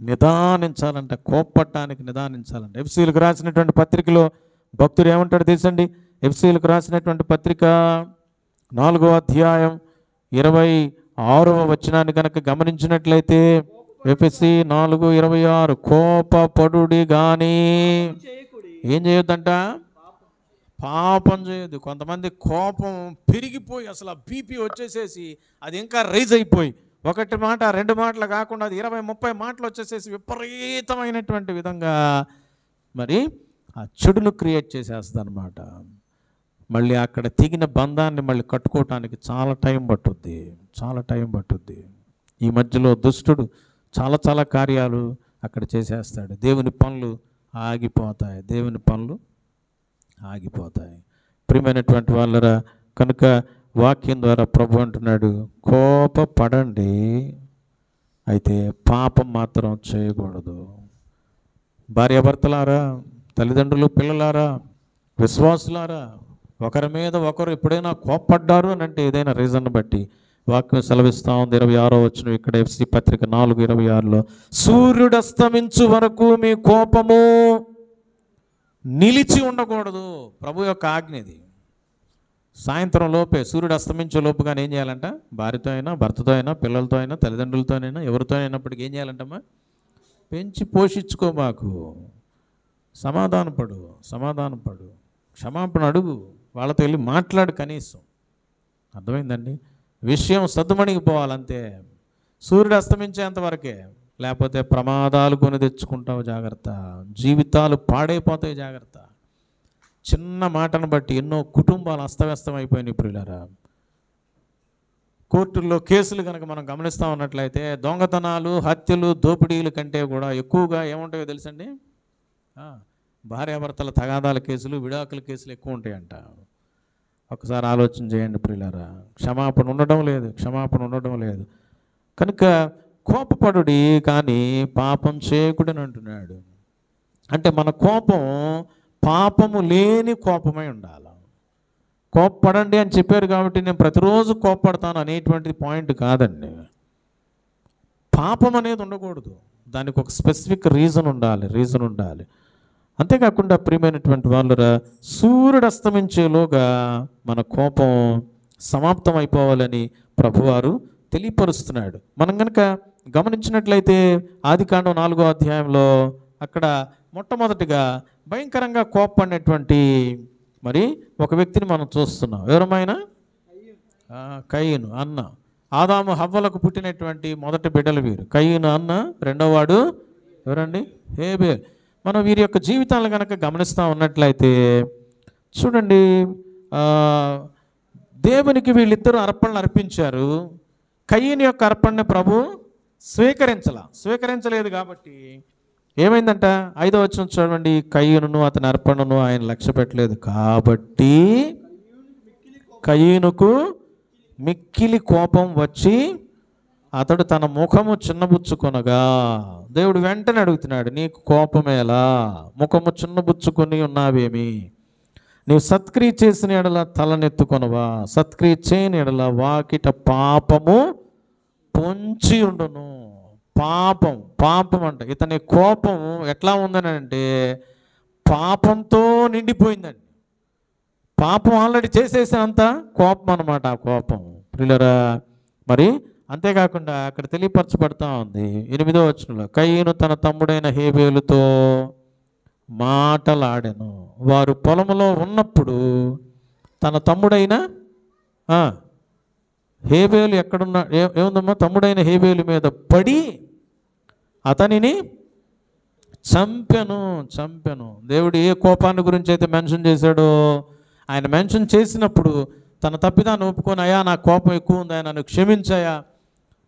నిదానించాలంట. కోపపడటానికి నిదానించాలంట. ఎఫ్సీలకు రాసినటువంటి పత్రికలో భక్తుడు ఏమంటాడు తెలుసండి? ఎఫ్సీలకు రాసినటువంటి పత్రిక 4వ అధ్యాయం 26వ వచనాన్ని కనుక గమనించినట్లయితే ఎఫెసీ 4:26 కోపపడుడి గాని ఏం చేయొద్దంట? పాపం చేయొద్దు. కొంతమంది కోపం పెరిగిపోయి అసలు ఆ బీపీ వచ్చేసేసి అది ఇంకా రైజ్ అయిపోయి 1 మాట 2 మాటలు కాకుండా అది 20-30 మాటలు వచ్చేసేసి విపరీతమైనటువంటి విధంగా మరి ఆ చెడును క్రియేట్ చేసేస్తుంది అన్నమాట. మళ్ళీ అక్కడ తెగిన బంధాన్ని మళ్ళీ కట్టుకోవటానికి చాలా టైం పట్టుద్ది. ఈ మధ్యలో దుష్టుడు చాలా కార్యాలు అక్కడ చేసేస్తాడు. దేవుని పనులు ఆగిపోతాయి. ప్రియమైనటువంటి వాళ్ళరా, కనుక వాక్యం ద్వారా ప్రభు అంటున్నాడు, కోపపడండి, అయితే పాపం మాత్రం చేయకూడదు. భార్యాభర్తలారా, తల్లిదండ్రులు, పిల్లలారా, విశ్వాసులారా, ఒకరి మీద ఒకరు ఎప్పుడైనా కోపపడ్డారు అని అంటే ఏదైనా రీజన్ బట్టి వాక్యం సెలవిస్తూ ఉంది. 26వ వచనం ఇక్కడ ఎఫ్సీ పత్రిక 4:26లో, సూర్యుడు అస్తమించు వరకు మీ కోపము నిలిచి ఉండకూడదు. ప్రభు యొక్క ఆజ్ఞ ఇది. సాయంత్రం లోపే, సూర్యుడు అస్తమించే లోపుగానే ఏం చేయాలంట? భార్యతో అయినా, భర్తతో అయినా, పిల్లలతో అయినా, తల్లిదండ్రులతోనైనా, ఎవరితో అయినప్పటికీ ఏం చేయాలంటమ్మా? పెంచి పోషించుకో. మాకు సమాధానపడు, క్షమాపణ అడుగు, వాళ్ళతో వెళ్ళి మాట్లాడు కనీసం. అర్థమైందండి? విషయం సద్దుమణిగిపోవాలంతే, సూర్యుడు అస్తమించేంత వరకే, లేకపోతే ప్రమాదాలు కొని తెచ్చుకుంటావు జాగ్రత్త, జీవితాలు పాడైపోతాయి జాగ్రత్త. చిన్న మాటను బట్టి ఎన్నో కుటుంబాలు అస్తవ్యస్తం అయిపోయినాయి ప్రియులారా. కోర్టుల్లో కేసులు కనుక మనం గమనిస్తూ ఉన్నట్లయితే దొంగతనాలు, హత్యలు, దోపిడీల కంటే కూడా ఎక్కువగా ఏముంటాయో తెలుసండి? భార్యాభర్తల తగాదాల కేసులు, విడాకుల కేసులు ఎక్కువ ఉంటాయంట. ఒకసారి ఆలోచన చేయండి ప్రియులారా. క్షమాపణ ఉండడం లేదు. కనుక కోపపడుడి కానీ పాపం చేయకుడని అంటున్నాడు. అంటే మన కోపం పాపము లేని కోపమై ఉండాలి. కోపపడండి అని చెప్పారు కాబట్టి నేను ప్రతిరోజు కోపపడతాను అనేటువంటి పాయింట్ కాదండి. పాపం అనేది ఉండకూడదు, దానికి ఒక స్పెసిఫిక్ రీజన్ ఉండాలి. అంతేకాకుండా ప్రియమైనటువంటి వాళ్ళరా, సూర్యుడు అస్తమించేలోగా మన కోపం సమాప్తం అయిపోవాలని ప్రభువారు తెలియపరుస్తున్నాడు. మనం కనుక గమనించినట్లయితే ఆదికాండం 4వ అధ్యాయంలో అక్కడ మొట్టమొదటిగా భయంకరంగా కోపపడినటువంటి మరి ఒక వ్యక్తిని మనం చూస్తున్నాం. ఎవరమైనా? కయీను అన్న. ఆదాము హవ్వలకు పుట్టినటువంటి మొదటి బిడ్డలు వీరు. కయీను అన్న, రెండోవాడు ఎవరండి? హేబేల్. మనం వీరి యొక్క జీవితాలను కనుక గమనిస్తూ ఉన్నట్లయితే చూడండి, దేవునికి వీళ్ళిద్దరూ అర్పణలు అర్పించారు. కయీను యొక్క అర్పణని ప్రభు స్వీకరించలేదు కాబట్టి ఏమైందంట? 5వ వచనం చూడండి, కయీనును అతని అర్పణను ఆయన లక్ష్య పెట్టలేదు కాబట్టి కయీనుకు మిక్కిలి కోపం వచ్చి అతడు తన ముఖము చిన్నబుచ్చుకొనగా. దేవుడు వెంటనే అడుగుతున్నాడు, నీకు కోపమేలా? ముఖము చిన్నబుచ్చుకొని ఉన్నావేమి? నీవు సత్క్రియ చేసిన ఎడల తలనెత్తుకొనవా? సత్క్రియ చేయని ఎడల వాకిట పాపము పొంచి ఉండును. పాపం అంట. ఇతని కోపం ఎట్లా ఉందని అంటే పాపంతో నిండిపోయిందండి. పాపం ఆల్రెడీ చేసేసినంత కోపం అన్నమాట ఆ కోపం ప్రియులారా. మరి అంతేకాకుండా అక్కడ తెలియపరచబడతా ఉంది 8వ వచనంలో, కయీను తన తమ్ముడైన హేబేలుతో మాటలాడెను. వారు పొలంలో ఉన్నప్పుడు తన తమ్ముడైన హేబేలు ఎక్కడున్నా ఏముందమ్మా? తమ్ముడైన హేబేలు మీద పడి అతనిని చంపెను. దేవుడు ఏ కోపాన్ని గురించి అయితే మెన్షన్ చేశాడో ఆయన మెన్షన్ చేసినప్పుడు తన తప్పిదాన్ని ఒప్పుకొని, అయ్యా నా కోపం ఎక్కువ ఉంది, నన్ను క్షమించాయా,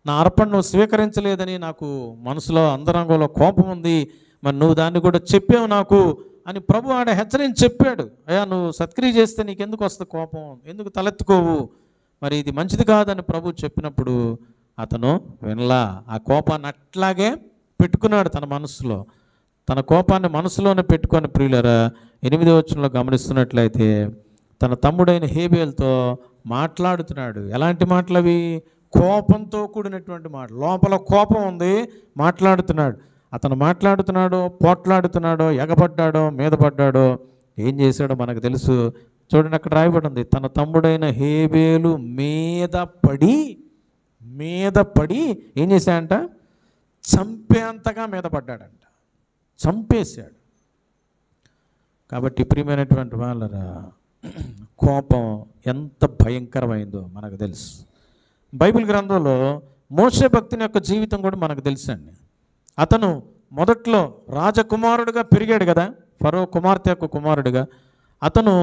నా అర్పణ నువ్వు స్వీకరించలేదని నాకు మనసులో అంతరంగంలో కోపం ఉంది, మరి నువ్వు దాన్ని కూడా చెప్పావు నాకు అని ప్రభు ఆడ హెచ్చరించి చెప్పాడు. అయ్యా నువ్వు సత్క్రియ చేస్తే నీకెందుకు వస్తుంది కోపం, ఎందుకు తలెత్తుకోవు, మరి ఇది మంచిది కాదని ప్రభు చెప్పినప్పుడు అతను వినలా. ఆ కోపాన్ని అట్లాగే పెట్టుకున్నాడు తన మనసులో. తన కోపాన్ని మనసులోనే పెట్టుకొని ప్రియులరా 8వ వచనంలో గమనిస్తున్నట్లయితే తన తమ్ముడైన హేబేల్తో మాట్లాడుతున్నాడు. ఎలాంటి మాటలు అవి? కోపంతో కూడినటువంటి మాటలు. లోపల కోపం ఉంది, మాట్లాడుతున్నాడు. అతను మాట్లాడుతున్నాడో, పోట్లాడుతున్నాడో, ఎగబడ్డాడో, మీద పడ్డాడో, ఏం చేశాడో మనకు తెలుసు. చూడండి అక్కడ రాయబడి ఉంది, తన తమ్ముడైన హేబేలు మీద పడి ఏం చేశాడంట? చంపేంతగా మీద పడ్డాడంట, చంపేశాడు. కాబట్టి ప్రియమైనటువంటి వాళ్ళరా, కోపం ఎంత భయంకరమైందో మనకు తెలుసు. బైబిల్ గ్రంథంలో మోషే భక్తుని యొక్క జీవితం కూడా మనకు తెలుసండి. అతను మొదట్లో రాజకుమారుడుగా పెరిగాడు కదా, ఫరో కుమార్తె యొక్క కుమారుడుగా. అతను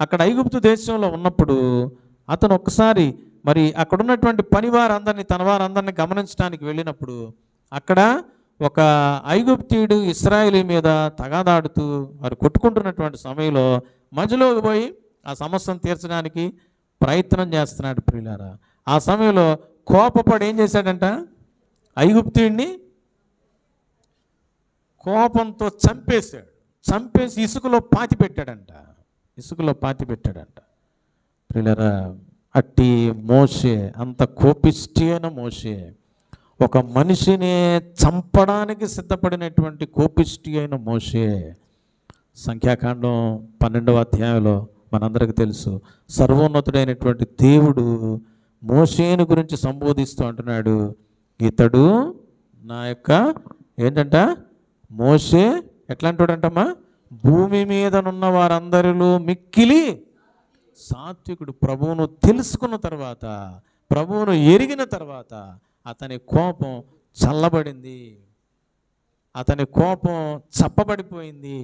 అక్కడ ఐగుప్తు దేశంలో ఉన్నప్పుడు అతను ఒక్కసారి మరి అక్కడ ఉన్నటువంటి పనివారందరినీ, తన వారందరినీ గమనించడానికి వెళ్ళినప్పుడు అక్కడ ఒక ఐగుప్తీయుడు ఇశ్రాయేలీ మీద తగాదాడుతూ వారు కొట్టుకుంటున్నటువంటి సమయంలో మధ్యలోకి పోయి ఆ సమస్యను తీర్చడానికి ప్రయత్నం చేస్తున్నాడు ప్రియులారా. ఆ సమయంలో కోపపడి ఏం చేశాడంట? ఐగుప్తీయుడిని కోపంతో చంపేసి ఇసుకలో పాతి పెట్టాడంట. ప్రియులారా, అట్టి మోషే, అంత కోపిష్టి అయిన మోషే, ఒక మనిషిని చంపడానికి సిద్ధపడినటువంటి కోపిష్టి అయిన మోషే, సంఖ్యాకాండం 12వ అధ్యాయంలో మనందరికీ తెలుసు, సర్వోన్నతుడైనటువంటి దేవుడు మోషేను గురించి సంబోధిస్తూ అంటున్నాడు, ఇతడు నా యొక్క ఏంటంట మోషే ఎట్లా అంటాడంటమ్మా, భూమి మీదనున్న వారందరిలో మిక్కిలి సాత్వికుడు ప్రభువును తెలుసుకున్న తర్వాత, ప్రభువును ఎరిగిన తర్వాత అతని కోపం చల్లబడింది, అతని కోపం చప్పబడిపోయింది.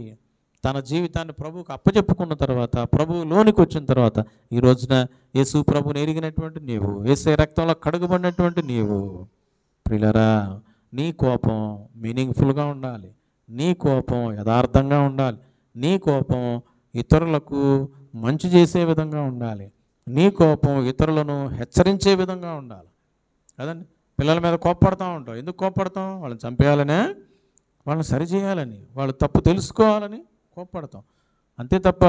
తన జీవితాన్ని ప్రభువుకు అప్పచెప్పుకున్న తర్వాత, ప్రభువులోనికి వచ్చిన తర్వాత, ఈ రోజున యేసు ప్రభువుని ఎరిగినటువంటి నీవు, యేసే రక్తంలో కడుగబడినటువంటి నీవు, ప్రియులారా, నీ కోపం మీనింగ్ఫుల్గా ఉండాలి, నీ కోపం యథార్థంగా ఉండాలి, నీ కోపం ఇతరులకు మంచి చేసే విధంగా ఉండాలి, నీ కోపం ఇతరులను హెచ్చరించే విధంగా ఉండాలి కదండి. పిల్లల మీద కోప్పడతా ఉంటాం. ఎందుకు కోప్పడతాం? వాళ్ళని చంపేయాలనే, వాళ్ళని సరిచేయాలని, వాళ్ళు తప్పు తెలుసుకోవాలని కోప్పడతాం. అంతే తప్ప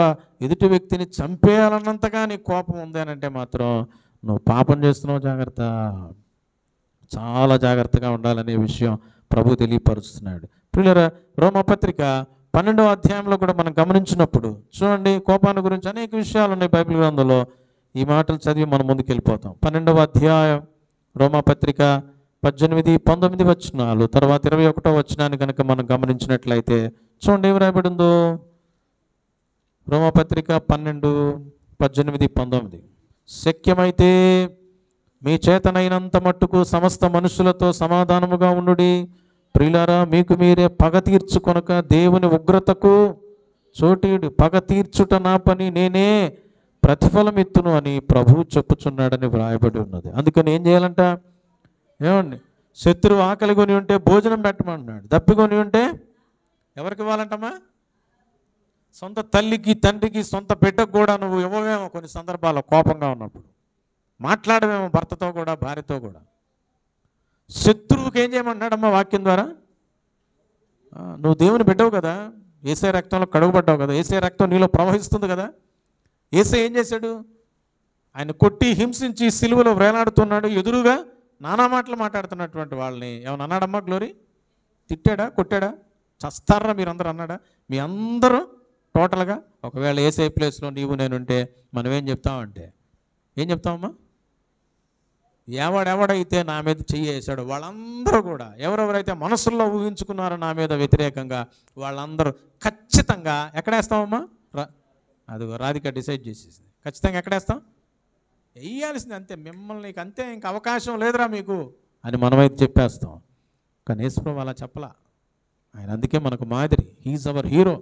ఎదుటి వ్యక్తిని చంపేయాలన్నంతగా నీ కోపం ఉంది అని అంటే మాత్రం నువ్వు పాపం చేస్తున్నావు. జాగ్రత్త, చాలా జాగ్రత్తగా ఉండాలనే విషయం ప్రభు తెలియపరుస్తున్నాడు. ప్రియులారా, రోమపత్రిక 12వ అధ్యాయంలో కూడా మనం గమనించినప్పుడు చూడండి, కోపాన్ని గురించి అనేక విషయాలు ఉన్నాయి బైబిల్ గ్రంథంలో. ఈ మాటలు చదివి మనం ముందుకు వెళ్ళిపోతాం. 12వ అధ్యాయం రోమపత్రిక 18, 19 వచనాలు, తర్వాత 21వ వచనాన్ని కనుక మనం గమనించినట్లయితే చూడండి ఏమి రాయబడిందో. రోమపత్రిక 12, 18, 19. శక్యమైతే మీ చేతనైనంత మట్టుకు సమస్త మనుషులతో సమాధానముగా ఉండుడి. ప్రియులారా, మీకు మీరే పగ తీర్చుకొనక దేవుని ఉగ్రతకు చోటీడు. పగ తీర్చుట నా పని, నేనే ప్రతిఫలం ఇత్తును అని ప్రభువు చెప్పుచున్నాడని వ్రాయబడి ఉన్నది. అందుకని ఏం చేయాలంట? ఏమండి, శత్రువు ఆకలి కొని ఉంటే భోజనం పెట్టమంటున్నాడు. దప్పికొని ఉంటే ఎవరికి ఇవ్వాలంటమ్మా? సొంత తల్లికి, తండ్రికి, సొంత బిడ్డకు కూడా నువ్వు ఇవ్వవేమో కొన్ని సందర్భాల్లో కోపంగా ఉన్నప్పుడు. మాట్లాడవేమో భర్తతో కూడా, భార్యతో కూడా. శత్రువుకి ఏం చేయమంటున్నాడమ్మా వాక్యం ద్వారా? నువ్వు దేవుని బిడ్డవు కదా, యేసే రక్తంలో కడుగుపడ్డావు కదా, యేసే రక్తం నీలో ప్రవహిస్తుంది కదా. యేసే ఏం చేశాడు? ఆయన కొట్టి హింసించి సిలువలో వేలాడుతున్నాడు. ఎదురుగా నానా మాటలు మాట్లాడుతున్నటువంటి వాళ్ళని ఏమన్నా అన్నాడమ్మా? గ్లోరీ తిట్టాడా? కొట్టాడా? చస్తారా మీరందరూ అన్నాడా? మీ అందరూ టోటల్గా ఒకవేళ యేసే ప్లేస్లో నీవు నేనుంటే మనం ఏం చెప్తామంటే, ఏం చెప్తామమ్మా? ఎవడెవడైతే నా మీద చెయ్యి వేసాడో వాళ్ళందరూ కూడా, ఎవరెవరైతే మనసుల్లో ఊహించుకున్నారో నా మీద వ్యతిరేకంగా, వాళ్ళందరూ ఖచ్చితంగా ఎక్కడేస్తామమ్మా? అది రాధిక డిసైడ్ చేసేసింది. ఖచ్చితంగా ఎక్కడేస్తాం? వేయాల్సింది అంతే. మిమ్మల్ని అంతే, ఇంక అవకాశం లేదురా మీకు అని మనమైతే చెప్పేస్తాం. కానీ యేసుప్రభువు అలా చెప్పలా. ఆయన అందుకే మనకు మాదిరి. He is our hero.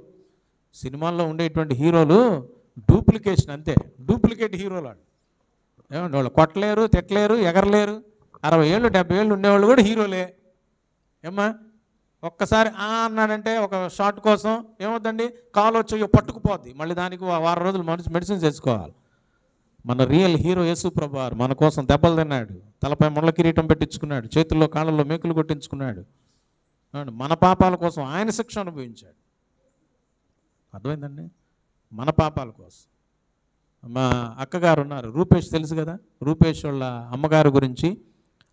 సినిమాల్లో ఉండేటువంటి హీరోలు డూప్లికేషన్, అంతే, డూప్లికేట్ హీరోలు వాళ్ళు. ఏమండి, వాళ్ళు కొట్టలేరు, తిట్టలేరు, ఎగరలేరు. 60 ఏళ్ళు 70 ఏళ్ళు ఉండేవాళ్ళు కూడా హీరోలే. ఏమ్మా, ఒక్కసారి అన్నాడంటే ఒక షాట్ కోసం ఏమవుతుందండి, కాలు వచ్చి పట్టుకుపోద్ది. మళ్ళీ దానికి వారం రోజులు మెడిసిన్స్ తెచ్చుకోవాలి. మన రియల్ హీరో యేసు ప్రభువారు మన కోసం దెబ్బలు తిన్నాడు, తలపై ముళ్ళ కిరీటం పెట్టించుకున్నాడు, చేతుల్లో కాళ్ళల్లో మేకులు కొట్టించుకున్నాడు. మన పాపాల కోసం ఆయన శిక్ష అనుభవించాడు. అర్థమైందండి? మన పాపాల కోసం. మా అక్కగారు ఉన్నారు, రూపేష్, తెలుసు కదా, రూపేష్ వాళ్ళ అమ్మగారు గురించి.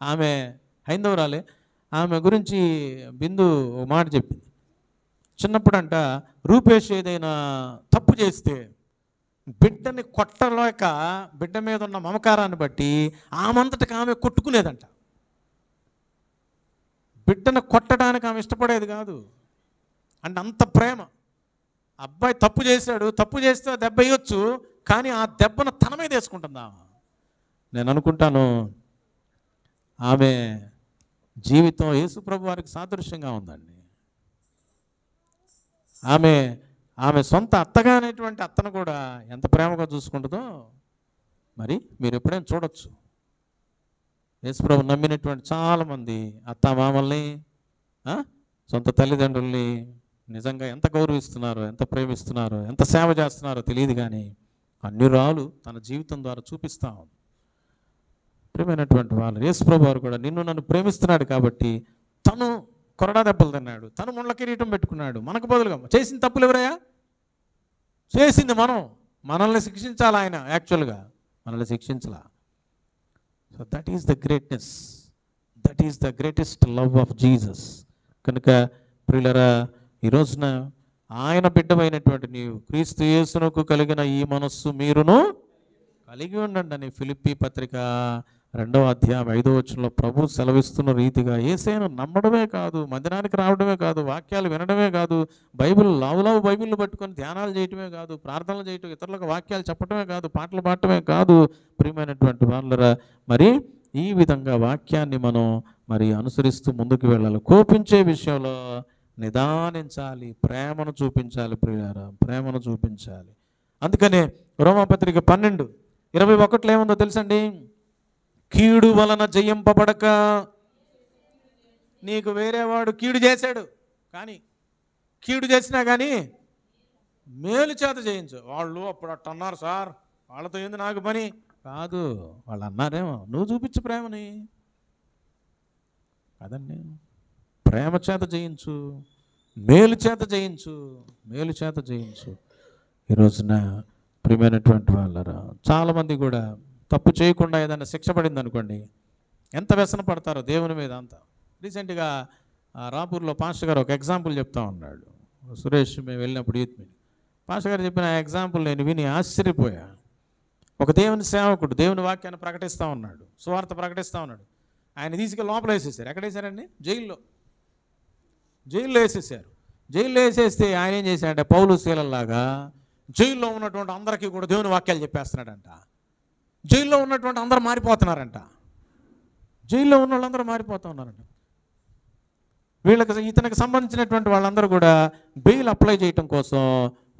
ఆమె హైందవరాలే. ఆమె గురించి బిందు ఒక మాట చెప్పింది. చిన్నప్పుడంట రూపేష్ ఏదైనా తప్పు చేస్తే బిడ్డని కొట్టలేక, బిడ్డ మీద ఉన్న మమకారాన్ని బట్టి ఆమంతటికి ఆమె కొట్టుకునేదంట. బిడ్డను కొట్టడానికి ఆమె ఇష్టపడేది కాదు. అంటే అంత ప్రేమ. అబ్బాయి తప్పు చేశాడు, తప్పు చేస్తే దెబ్బ వేయొచ్చు, కానీ ఆ దెబ్బను తన మీద వేసుకుంటుందా? నేను అనుకుంటాను ఆమె జీవితం యేసుప్రభు వారికి సాదృశ్యంగా ఉందండి. ఆమె సొంత అత్తగానేటువంటి అత్తను కూడా ఎంత ప్రేమగా చూసుకుంటుందో మరి మీరు ఎప్పుడైనా చూడొచ్చు. యేసుప్రభు నమ్మినటువంటి చాలామంది అత్తామామల్ని, సొంత తల్లిదండ్రుల్ని నిజంగా ఎంత గౌరవిస్తున్నారో, ఎంత ప్రేమిస్తున్నారో, ఎంత సేవ చేస్తున్నారో తెలియదు, కానీ అన్యురాలు తన జీవితం ద్వారా చూపిస్తా ఉంది. ప్రేమైనటువంటి వాళ్ళు, యేసుప్రభు వారు కూడా నిన్ను నన్ను ప్రేమిస్తున్నాడు కాబట్టి తను కొరడా దెబ్బలు తిన్నాడు, తను ముళ్ళ కిరీటం పెట్టుకున్నాడు. మనకు బదులుగా చేసిన తప్పులు ఎవరయ్యా? చేసింది మనం. మనల్ని శిక్షించాలి ఆయన. యాక్చువల్గా మనల్ని శిక్షించాల. So that is the greatness, that is the greatest love of Jesus. కనుక ప్రియులరా, ఈ రోజున ఆయన బిడ్డమైనటువంటి నీవు క్రీస్తు యేసునకు కలిగిన ఈ మనస్సు మీరును కలిగి ఉండండి అని ఫిలిప్పీ పత్రిక 2వ అధ్యాయం 5వ వచనంలో ప్రభు సెలవిస్తున్న రీతిగా యేసయ్యను నమ్మడమే కాదు, మందిరానికి రావడమే కాదు, వాక్యాలు వినడమే కాదు, బైబిల్ లావు బైబిల్ పట్టుకొని ధ్యానాలు చేయటమే కాదు, ప్రార్థనలు చేయటం, ఇతరులకు వాక్యాలు చెప్పడమే కాదు, పాటలు పాడటమే కాదు, ప్రియమైనటువంటి వాళ్ళరా, మరి ఈ విధంగా వాక్యాన్ని మనం మరి అనుసరిస్తూ ముందుకు వెళ్ళాలి. కోపించే విషయంలో నిదానించాలి, ప్రేమను చూపించాలి ప్రియులారా, ప్రేమను చూపించాలి. అందుకనే రోమాపత్రిక 12:21 ఏముందో తెలుసండి? కీడు వలన జయింపబడక, నీకు వేరేవాడు కీడు చేశాడు కానీ, కీడు చేసినా కానీ మేలు చేత జయించు. వాళ్ళు అప్పుడు అట్ట అన్నారు సార్, వాళ్ళతో ఏంది నాకు పని కాదు, వాళ్ళు అన్నారేమో, నువ్వు చూపించు ప్రేమని కాదండి. ప్రేమ చేత జయించు, మేలు చేత జయించు, మేలు చేత జయించు. ఈరోజున ప్రియమైనటువంటి వాళ్ళరా, చాలామంది కూడా తప్పు చేయకుండా ఏదైనా శిక్ష పడింది అనుకోండి, ఎంత వ్యసన పడతారో దేవుని మీద అంత. రీసెంట్గా రాపూర్లో పాస్టర్ గారు ఒక ఎగ్జాంపుల్ చెప్తా ఉన్నాడు. సురేష్ మేము వెళ్ళినప్పుడు యూత్ మీటింగ్ పాస్టర్ గారు చెప్పిన ఎగ్జాంపుల్ నేను విని ఆశ్చర్యపోయా. ఒక దేవుని సేవకుడు దేవుని వాక్యాన్ని ప్రకటిస్తూ ఉన్నాడు, సువార్త ప్రకటిస్తూ ఉన్నాడు. ఆయన తీసుకెళ్ళి లోపల వేసేసారు. ఎక్కడ వేసారండి? జైల్లో వేసేసారు. జైల్లో వేసేస్తే ఆయన ఏం చేశాడంటే పౌలు శీలల్లాగా జైల్లో ఉన్నటువంటి అందరికీ కూడా దేవుని వాక్యాలు చెప్పేస్తున్నాడంట. జైల్లో ఉన్నటువంటి అందరూ మారిపోతున్నారంట. జైల్లో ఉన్న వాళ్ళందరూ మారిపోతూ ఉన్నారంట. ఇతనికి సంబంధించినటువంటి వాళ్ళందరూ కూడా బెయిల్ అప్లై చేయటం కోసం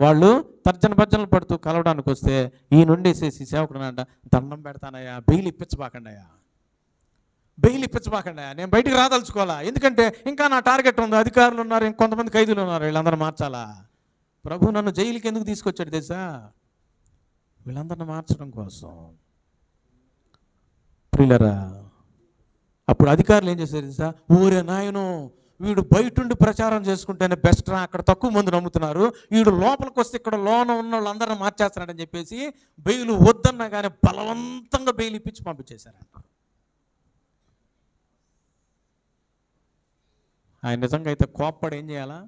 వాళ్ళు తర్జనభర్జనలు పడుతూ కలవడానికి వస్తే ఈ నుండేసేసి సేవకుడు అంట, దండం పెడతానయ్యా, బెయిల్ ఇప్పించబాకండి, నేను బయటికి రాదలుచుకోవాలా, ఎందుకంటే ఇంకా నా టార్గెట్ ఉంది, అధికారులు ఉన్నారు, ఇంకొంతమంది ఖైదీలు ఉన్నారు, వీళ్ళందరూ మార్చాలా. ప్రభు నన్ను జైలుకి ఎందుకు తీసుకొచ్చాడు తెలుసా? వీళ్ళందరిని మార్చడం కోసం. ప్రియులరా, అప్పుడు అధికారులు ఏం చేశారు తెలుసా? ఊరే నాయను, వీడు బయటుండి ప్రచారం చేసుకుంటేనే బెస్ట్ రా, అక్కడ తక్కువ మంది నమ్ముతున్నారు, వీడు లోపలికి వస్తే ఇక్కడ లోన ఉన్న వాళ్ళందరినీ మార్చేస్తున్నాడని చెప్పేసి బెయిల్ వద్దన్నా కానీ బలవంతంగా బెయిల్ ఇప్పించి పంపించేశారంట. ఆయన నిజంగా అయితే కోప్పడి ఏం చేయాలా?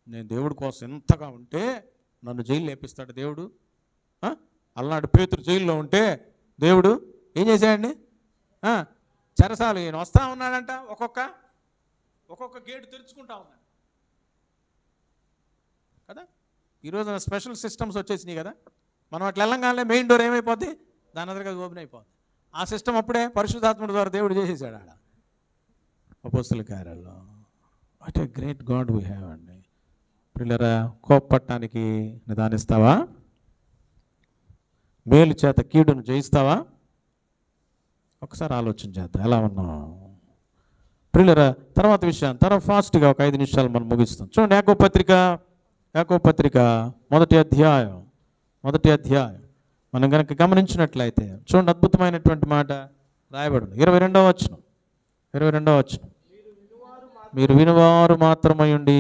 నేను దేవుడి కోసం ఎంతగా ఉంటే నన్ను జైలు లేపిస్తాడు దేవుడు. అలనాడు పేతురు జైల్లో ఉంటే దేవుడు ఏం చేశాడండి? చెరసాలు ఈయన వస్తూ ఉన్నాడంట, ఒక్కొక్క గేటు తెరుచుకుంటా ఉన్నాడు కదా. ఈరోజు స్పెషల్ సిస్టమ్స్ వచ్చేసినాయి కదా, మనం అట్లా వెళ్ళంగానే మెయిన్ డోర్ ఏమైపోద్ది? దాని ఎదురుగా ఓపెన్ అయిపోద్ది. ఆ సిస్టమ్ అప్పుడే పరిశుద్ధాత్ముడి ద్వారా దేవుడు చేసేసాడు ఆడ అపోస్తల కార్యాల్లో. What a great God we have అండి. పిల్లరా, కోప్పట్టానికి నిదానిస్తావా? మేలు చేత కీడును జయిస్తావా? ఒకసారి ఆలోచన చేద్దాం ఎలా ఉన్నాం ప్రియులరా. తర్వాత విషయం ఫాస్ట్గా ఒక 5 నిమిషాలు మనం ముగిస్తాం. చూడండి, యాకోబు పత్రిక మొదటి అధ్యాయం మనం కనుక గమనించినట్లయితే చూడండి, అద్భుతమైనటువంటి మాట రాయబడింది. 22వ వచనం. మీరు వినువారు మాత్రమై ఉండి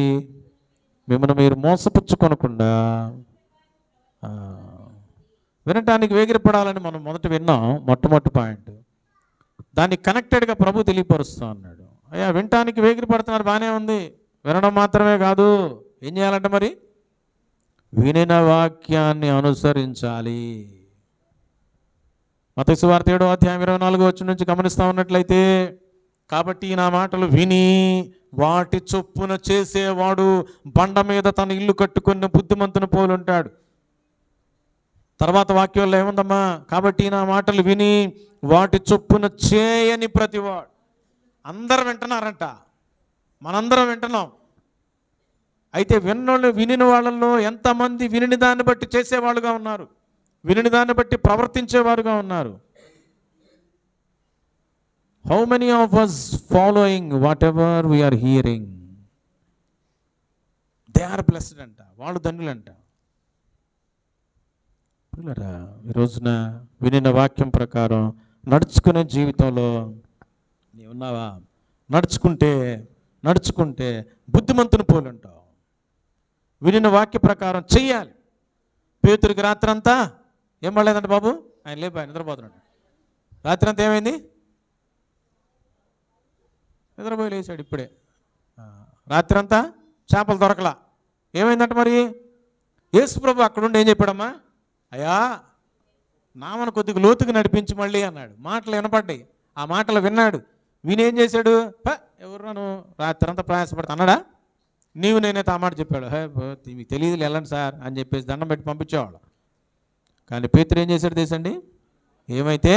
మిమ్మల్ని మీరు మోసపుచ్చుకొనకుండా, వినటానికి వేగిరపడాలని మనం మొదట విన్నాం. మొట్టమొదటి పాయింట్ దాన్ని కనెక్టెడ్గా ప్రభు తెలియపరుస్తూ అన్నాడు. అయ్యా, వినటానికి వేగిరపడుతున్నారు, బాగానే ఉంది, వినడం మాత్రమే కాదు, ఏం చేయాలంటే మరి వినిన వాక్యాన్ని అనుసరించాలి. మత్తయి సువార్త 7వ అధ్యాయం 24వ వచనం నుంచి గమనిస్తూ ఉన్నట్లయితే, కాబట్టి నా మాటలు విని వాటి చొప్పున చేసేవాడు బండ మీద తన ఇల్లు కట్టుకున్న బుద్ధిమంతుని పోలుంటాడు. తర్వాత వాక్యంలో ఏముందమ్మా? కాబట్టి నా మాటలు విని వాటి చొప్పున చేయని ప్రతివాడు. అందరూ వింటున్నారంట, మనందరం వింటున్నాం. అయితే వినిన వాళ్ళల్లో ఎంతమంది వినిని దాన్ని బట్టి చేసేవాళ్ళుగా ఉన్నారు, వినిని దాన్ని బట్టి ప్రవర్తించేవారుగా ఉన్నారు? How many of us following whatever we are hearing? They are blessed అంట, వాళ్ళు ధన్యులంట. పిల్లరా, ఈ రోజున వినిన వాక్యం ప్రకారం నడుచుకునే జీవితంలో నీవు ఉన్నావా? నడుచుకుంటే బుద్ధిమంతుని పోలుంటావు. వినిన వాక్య ప్రకారం చెయ్యాలి. పేతురికి రాత్రంతా ఏం పడలేదంట బాబు, ఆయన లేపు నిద్రపోతున్నాడు. రాత్రంతా ఏమైంది? నిద్రపోయి లేచాడు ఇప్పుడే. రాత్రంతా చేపలు దొరకలా. ఏమైందంట మరి? యేసు ప్రభు అక్కడుండి ఏం చెప్పాడమ్మా? అయ్యా, నామను కొద్దిగా లోతుగా నడిపించి మళ్ళీ అన్నాడు. మాటలు వినపడ్డాయి. ఆ మాటలు విన్నాడు. వినేం చేశాడు? ఎవరు రాత్రంతా ప్రయాసపడతా అన్నాడా? నీవు నేనైతే ఆ మాట చెప్పాడు. మీకు తెలియదు వెళ్ళండి సార్ అని చెప్పేసి దండం పెట్టి పంపించేవాడు. కానీ పేతురు ఏం చేశాడు తెలుసండి? ఏమైతే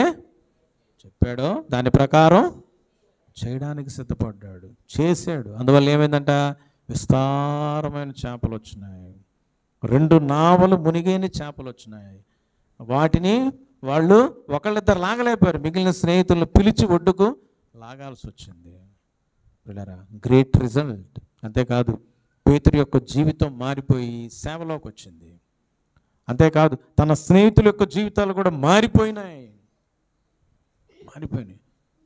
చెప్పాడో దాని ప్రకారం చేయడానికి సిద్ధపడ్డాడు, చేశాడు. అందువల్ల ఏమైందంట? విస్తారమైన చేపలు వచ్చినాయి. 2 నావలు మునిగేని చేపలు వచ్చినాయి. వాటిని వాళ్ళు ఒకళ్ళిద్దరు లాగలేపారు, మిగిలిన స్నేహితులను పిలిచి ఒడ్డుకు లాగాల్సి వచ్చింది. Great result. అంతేకాదు పేతురు యొక్క జీవితం మారిపోయి సేవలోకి వచ్చింది. అంతేకాదు తన స్నేహితుల యొక్క జీవితాలు కూడా మారిపోయినాయి.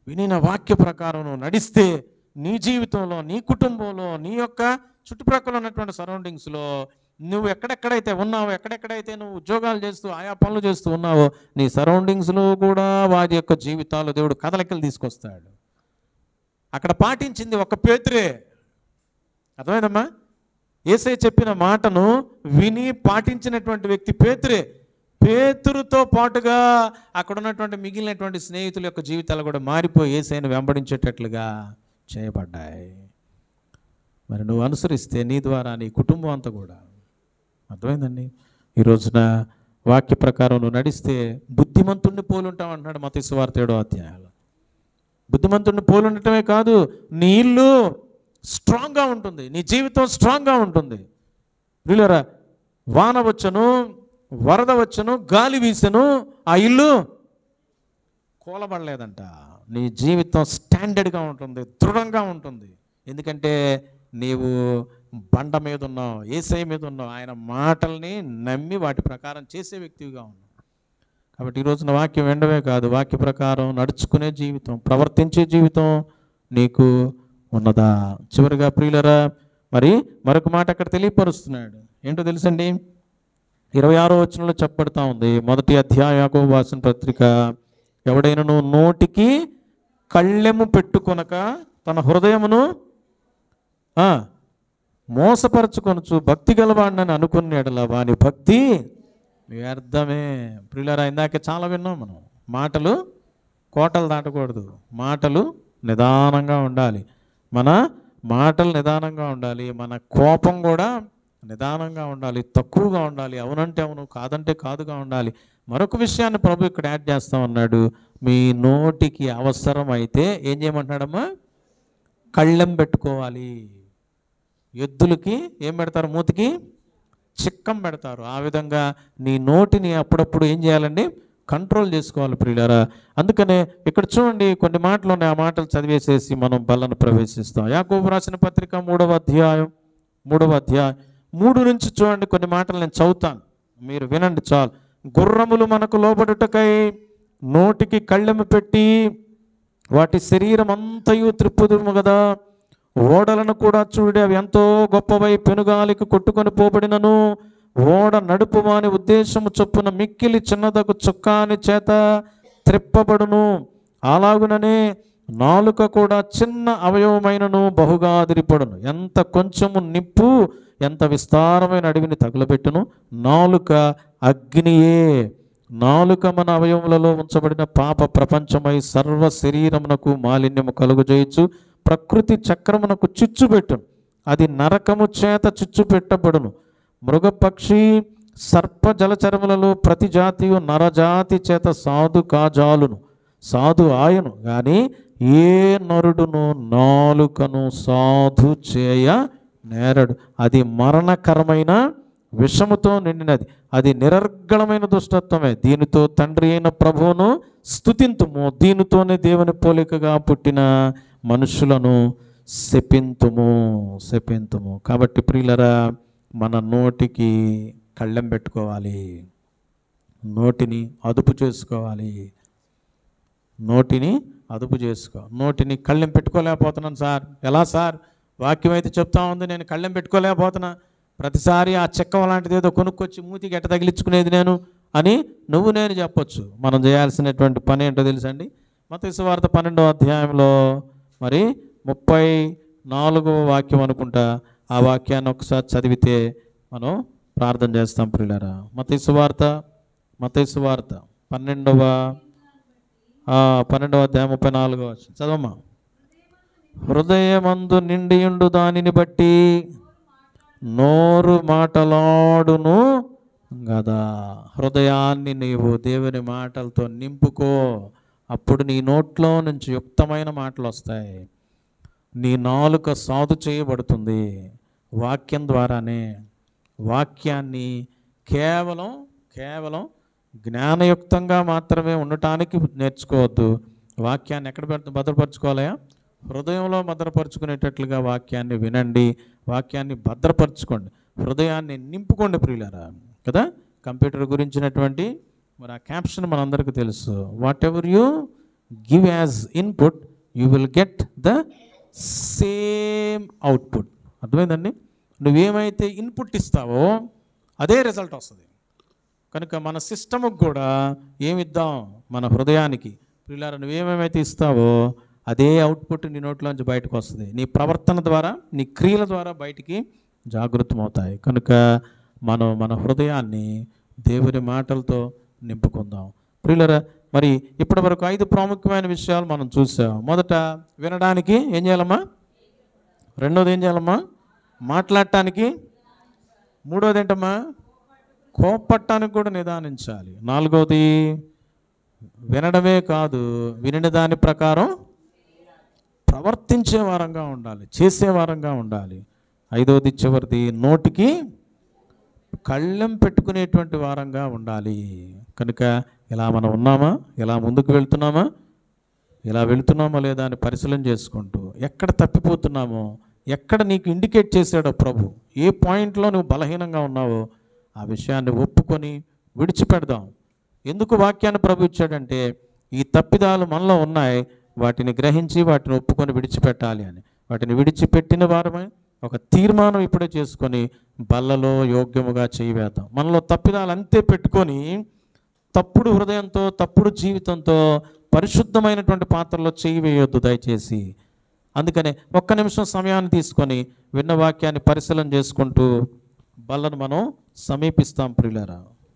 వినిన వాక్య ప్రకారం నువ్వు నడిస్తే నీ జీవితంలో, నీ కుటుంబంలో, నీ యొక్క చుట్టుప్రక్కల ఉన్నటువంటి సరౌండింగ్స్లో నువ్వు ఎక్కడెక్కడైతే ఉన్నావో, ఎక్కడెక్కడైతే నువ్వు ఉద్యోగాలు చేస్తూ ఆయా పనులు చేస్తూ ఉన్నావో, నీ సరౌండింగ్స్లో కూడా వారి యొక్క జీవితాలు దేవుడు కదలికలు తీసుకొస్తాడు. అక్కడ పాటించింది ఒక పేతురే. అర్థమైందమ్మా? యేసయ్య చెప్పిన మాటను విని పాటించినటువంటి వ్యక్తి పేతురే. పేతురుతో పాటుగా అక్కడ ఉన్నటువంటి మిగిలినటువంటి స్నేహితుల యొక్క జీవితాలు కూడా మారిపోయి యేసయ్యను వెంబడించేటట్లుగా చేయబడ్డాయి. మరి నువ్వు అనుసరిస్తే నీ ద్వారా నీ కుటుంబం అంతా కూడా. అర్థమైందండి? ఈ రోజున వాక్య ప్రకారం నువ్వు నడిస్తే బుద్ధిమంతుడిని పోలుంటావు అంటున్నాడు మత్తయి సువార్త 7వ అధ్యాయంలో. బుద్ధిమంతుడిని పోలుండటమే కాదు, నీ ఇల్లు స్ట్రాంగ్గా ఉంటుంది, నీ జీవితం స్ట్రాంగ్గా ఉంటుంది. వీళ్ళరా, వాన వచ్చను, వరద వచ్చను, గాలి వీసను, ఆ ఇల్లు కూలబడలేదంట. నీ జీవితం స్టాండర్డ్గా ఉంటుంది, దృఢంగా ఉంటుంది. ఎందుకంటే నీవు బండ మీద ఉన్నావు, యేసయ్య మీద ఉన్నావు, ఆయన మాటల్ని నమ్మి వాటి ప్రకారం చేసే వ్యక్తిగా ఉన్నావు. కాబట్టి ఈరోజున వాక్యం వెండవే కాదు, వాక్య ప్రకారం నడుచుకునే జీవితం, ప్రవర్తించే జీవితం నీకు ఉన్నదా? చివరిగా ప్రియులరా, మరి మరొక మాట అక్కడ తెలియపరుస్తున్నాడు. ఏంటో తెలుసండి? 26వ వచనంలో చెప్పబడతా ఉంది, 1వ అధ్యాయం యాకోబు రాసిన పత్రిక, ఎవడైనను నోటికి కళ్ళెము పెట్టుకొనక తన హృదయమును మోసపరచుకొనుచు భక్తి గలవాడినని అనుకునేడలా వాని భక్తి వ్యర్థమే. ప్రియులారా, ఇందాక చాలా విన్నాం మనం. మాటలు కోటలు దాటకూడదు, మాటలు నిదానంగా ఉండాలి. మన మాటలు నిదానంగా ఉండాలి, మన కోపం కూడా నిదానంగా ఉండాలి, తక్కువగా ఉండాలి, అవునంటే అవును, కాదంటే కాదుగా ఉండాలి. మరొక విషయాన్ని ప్రభు ఇక్కడ యాడ్ చేస్తా ఉన్నాడు. మీ నోటికి అవసరం అయితే ఏం చేయమంటున్నాడమ్మా? కళ్ళెం పెట్టుకోవాలి. ఎద్దులకి ఏం పెడతారు? మూతికి చిక్కం పెడతారు. ఆ విధంగా నీ నోటిని అప్పుడప్పుడు ఏం చేయాలండి? కంట్రోల్ చేసుకోవాలి ప్రియులారా. అందుకనే ఇక్కడ చూడండి, కొన్ని మాటలు ఉన్నాయి, ఆ మాటలు చదివేసేసి మనం బలను ప్రవేశిస్తాం. యాకోబు రాసిన పత్రిక 3వ అధ్యాయం 3 నుంచి చూడండి. కొన్ని మాటలు నేను చదువుతాను, మీరు వినండి చాలు. గుర్రములు మనకు లోబడుటకై నోటికి కళ్ళెము పెట్టి వాటి శరీరం అంతయు త్రిప్పుదుము కదా. ఓడలను కూడా చూడే, అవి ఎంతో గొప్పవై పెనుగాలికి కొట్టుకొని పోబడినను ఓడ నడుపు వాని ఉద్దేశము చొప్పున మిక్కిలి చిన్నదకు చుక్కాని చేత త్రిప్పబడును. అలాగుననే నాలుక కూడా చిన్న అవయవమైనను బహుగా అదిరిపడును. ఎంత కొంచెము నిప్పు ఎంత విస్తారమైన అడవిని తగులబెట్టును. నాలుక అగ్నియే. నాలుక మన అవయవములలో ఉంచబడిన పాప ప్రపంచమై సర్వ శరీరమునకు మాలిన్యము కలుగజేయచ్చు. ప్రకృతి చక్రమునకు చిచ్చుపెట్టును, అది నరకము చేత చిచ్చు పెట్టబడును. మృగపక్షి సర్ప జలచరములలో ప్రతి జాతియు నరజాతి చేత సాధు కాజాలును, సాధు ఆయను. కానీ ఏ నరుడును నాలుకను సాధు చేయ నేరడు. అది మరణకరమైన విషముతో నిండినది, అది నిరర్గళమైన దుష్టత్వమే. దీనితో తండ్రి అయిన ప్రభువును స్తుతింతుము, దీనితోనే దేవుని పోలికగా పుట్టిన మనుషులను శపింతుము. కాబట్టి ప్రియులరా, మన నోటికి కళ్ళెం పెట్టుకోవాలి, నోటిని అదుపు చేసుకోవాలి. నోటిని కళ్ళెం పెట్టుకోలేకపోతున్నాను సార్. ఎలా సార్? వాక్యం అయితే చెప్తా ఉంది, నేను కళ్ళెం పెట్టుకోలేకపోతున్నా. ప్రతిసారి ఆ చెక్కం లాంటిది ఏదో కొనుక్కొచ్చి మూతికి ఎట్ట తగిలించుకునేది నేను అని నేను చెప్పొచ్చు. మనం చేయాల్సినటువంటి పని ఏంటో తెలుసండి? మత్తయి సువార్త 12వ అధ్యాయంలో మరి 34వ వాక్యం అనుకుంటా, ఆ వాక్యాన్ని ఒకసారి చదివితే మనం ప్రార్థన చేస్తాం ప్రియులారా. మత్తయి సువార్త 12వ 12వ అధ్యాయం 34వ వచనం చదవమ్మా. హృదయమందు నిండియుండు దానిని బట్టి నోరు మాటలాడును కదా. హృదయాన్ని నీవు దేవుని మాటలతో నింపుకో. అప్పుడు నీ నోట్లో నుంచి యుక్తమైన మాటలు వస్తాయి. నీ నాలుక సాధు చేయబడుతుంది వాక్యం ద్వారానే. వాక్యాన్ని కేవలం జ్ఞానయుక్తంగా మాత్రమే ఉండటానికి నేర్చుకోవద్దు. వాక్యాన్ని ఎక్కడ భద్రపరచుకోవాలయా? హృదయంలో భద్రపరుచుకునేటట్లుగా వాక్యాన్ని వినండి, వాక్యాన్ని భద్రపరచుకోండి, హృదయాన్ని నింపుకోండి ప్రియులారా కదా. కంప్యూటర్ గురించినటువంటి మరి ఆ క్యాప్షన్ మనందరికీ తెలుసు. What ever you give as input you will get the same output. అర్థమైందండి? నువ్వేమైతే ఇన్పుట్ ఇస్తావో అదే రిజల్ట్ వస్తుంది. కనుక మన సిస్టమ్కి కూడా ఏమిద్దాం? మన హృదయానికి ప్రియులారా నువ్వేమేమైతే ఇస్తావో అదే అవుట్పుట్ నీ నోట్లోంచి బయటకు వస్తుంది. నీ ప్రవర్తన ద్వారా, నీ క్రియల ద్వారా బయటికి జాగృతమవుతాయి. కనుక మనం మన హృదయాన్ని దేవుని మాటలతో నింపుకుందాం ప్రియులారా. మరి ఇప్పటి వరకు 5 ప్రాముఖ్యమైన విషయాలు మనం చూసాం. మొదట వినడానికి ఏం చేయాలమ్మా? రెండోది ఏం చేయాలమ్మా? మాట్లాడటానికి. మూడోది ఏంటమ్మా? కోపట్టానికి కూడా నిదానించాలి. నాలుగోది వినడమే కాదు, వినిన దాని ప్రకారం ప్రవర్తించే వారంగా ఉండాలి, చేసే వారంగా ఉండాలి. ఐదోది చివరిది నోటికి కళ్ళెం పెట్టుకునేటువంటి వారంగా ఉండాలి. కనుక ఇలా మనం ఉన్నామా? ఇలా ముందుకు వెళ్తున్నామా? ఇలా వెళుతున్నామా లేదా అని పరిశీలన చేసుకుంటూ ఎక్కడ తప్పిపోతున్నామో, ఎక్కడ నీకు ఇండికేట్ చేశాడో ప్రభు, ఏ పాయింట్లో నువ్వు బలహీనంగా ఉన్నావో ఆ విషయాన్ని ఒప్పుకొని విడిచిపెడదాం. ఎందుకు వాక్యాన్ని ప్రభు ఇచ్చాడంటే ఈ తప్పిదాలు మనలో ఉన్నాయి, వాటిని గ్రహించి వాటిని ఒప్పుకొని విడిచిపెట్టాలి అని. వాటిని విడిచిపెట్టిన వారమై ఒక తీర్మానం ఇప్పుడే చేసుకొని బల్లలో యోగ్యముగా చేయవేద్దాం. మనలో తప్పిదాలు అంతే పెట్టుకొని తప్పుడు హృదయంతో, తప్పుడు జీవితంతో పరిశుద్ధమైనటువంటి పాత్రలో చేయి వేయొద్దు దయచేసి. అందుకనే ఒక్క నిమిషం సమయాన్ని తీసుకొని విన్న వాక్యాన్ని పరిశీలన చేసుకుంటూ బల్లను మనం సమీపిస్తాం ప్రియులారా.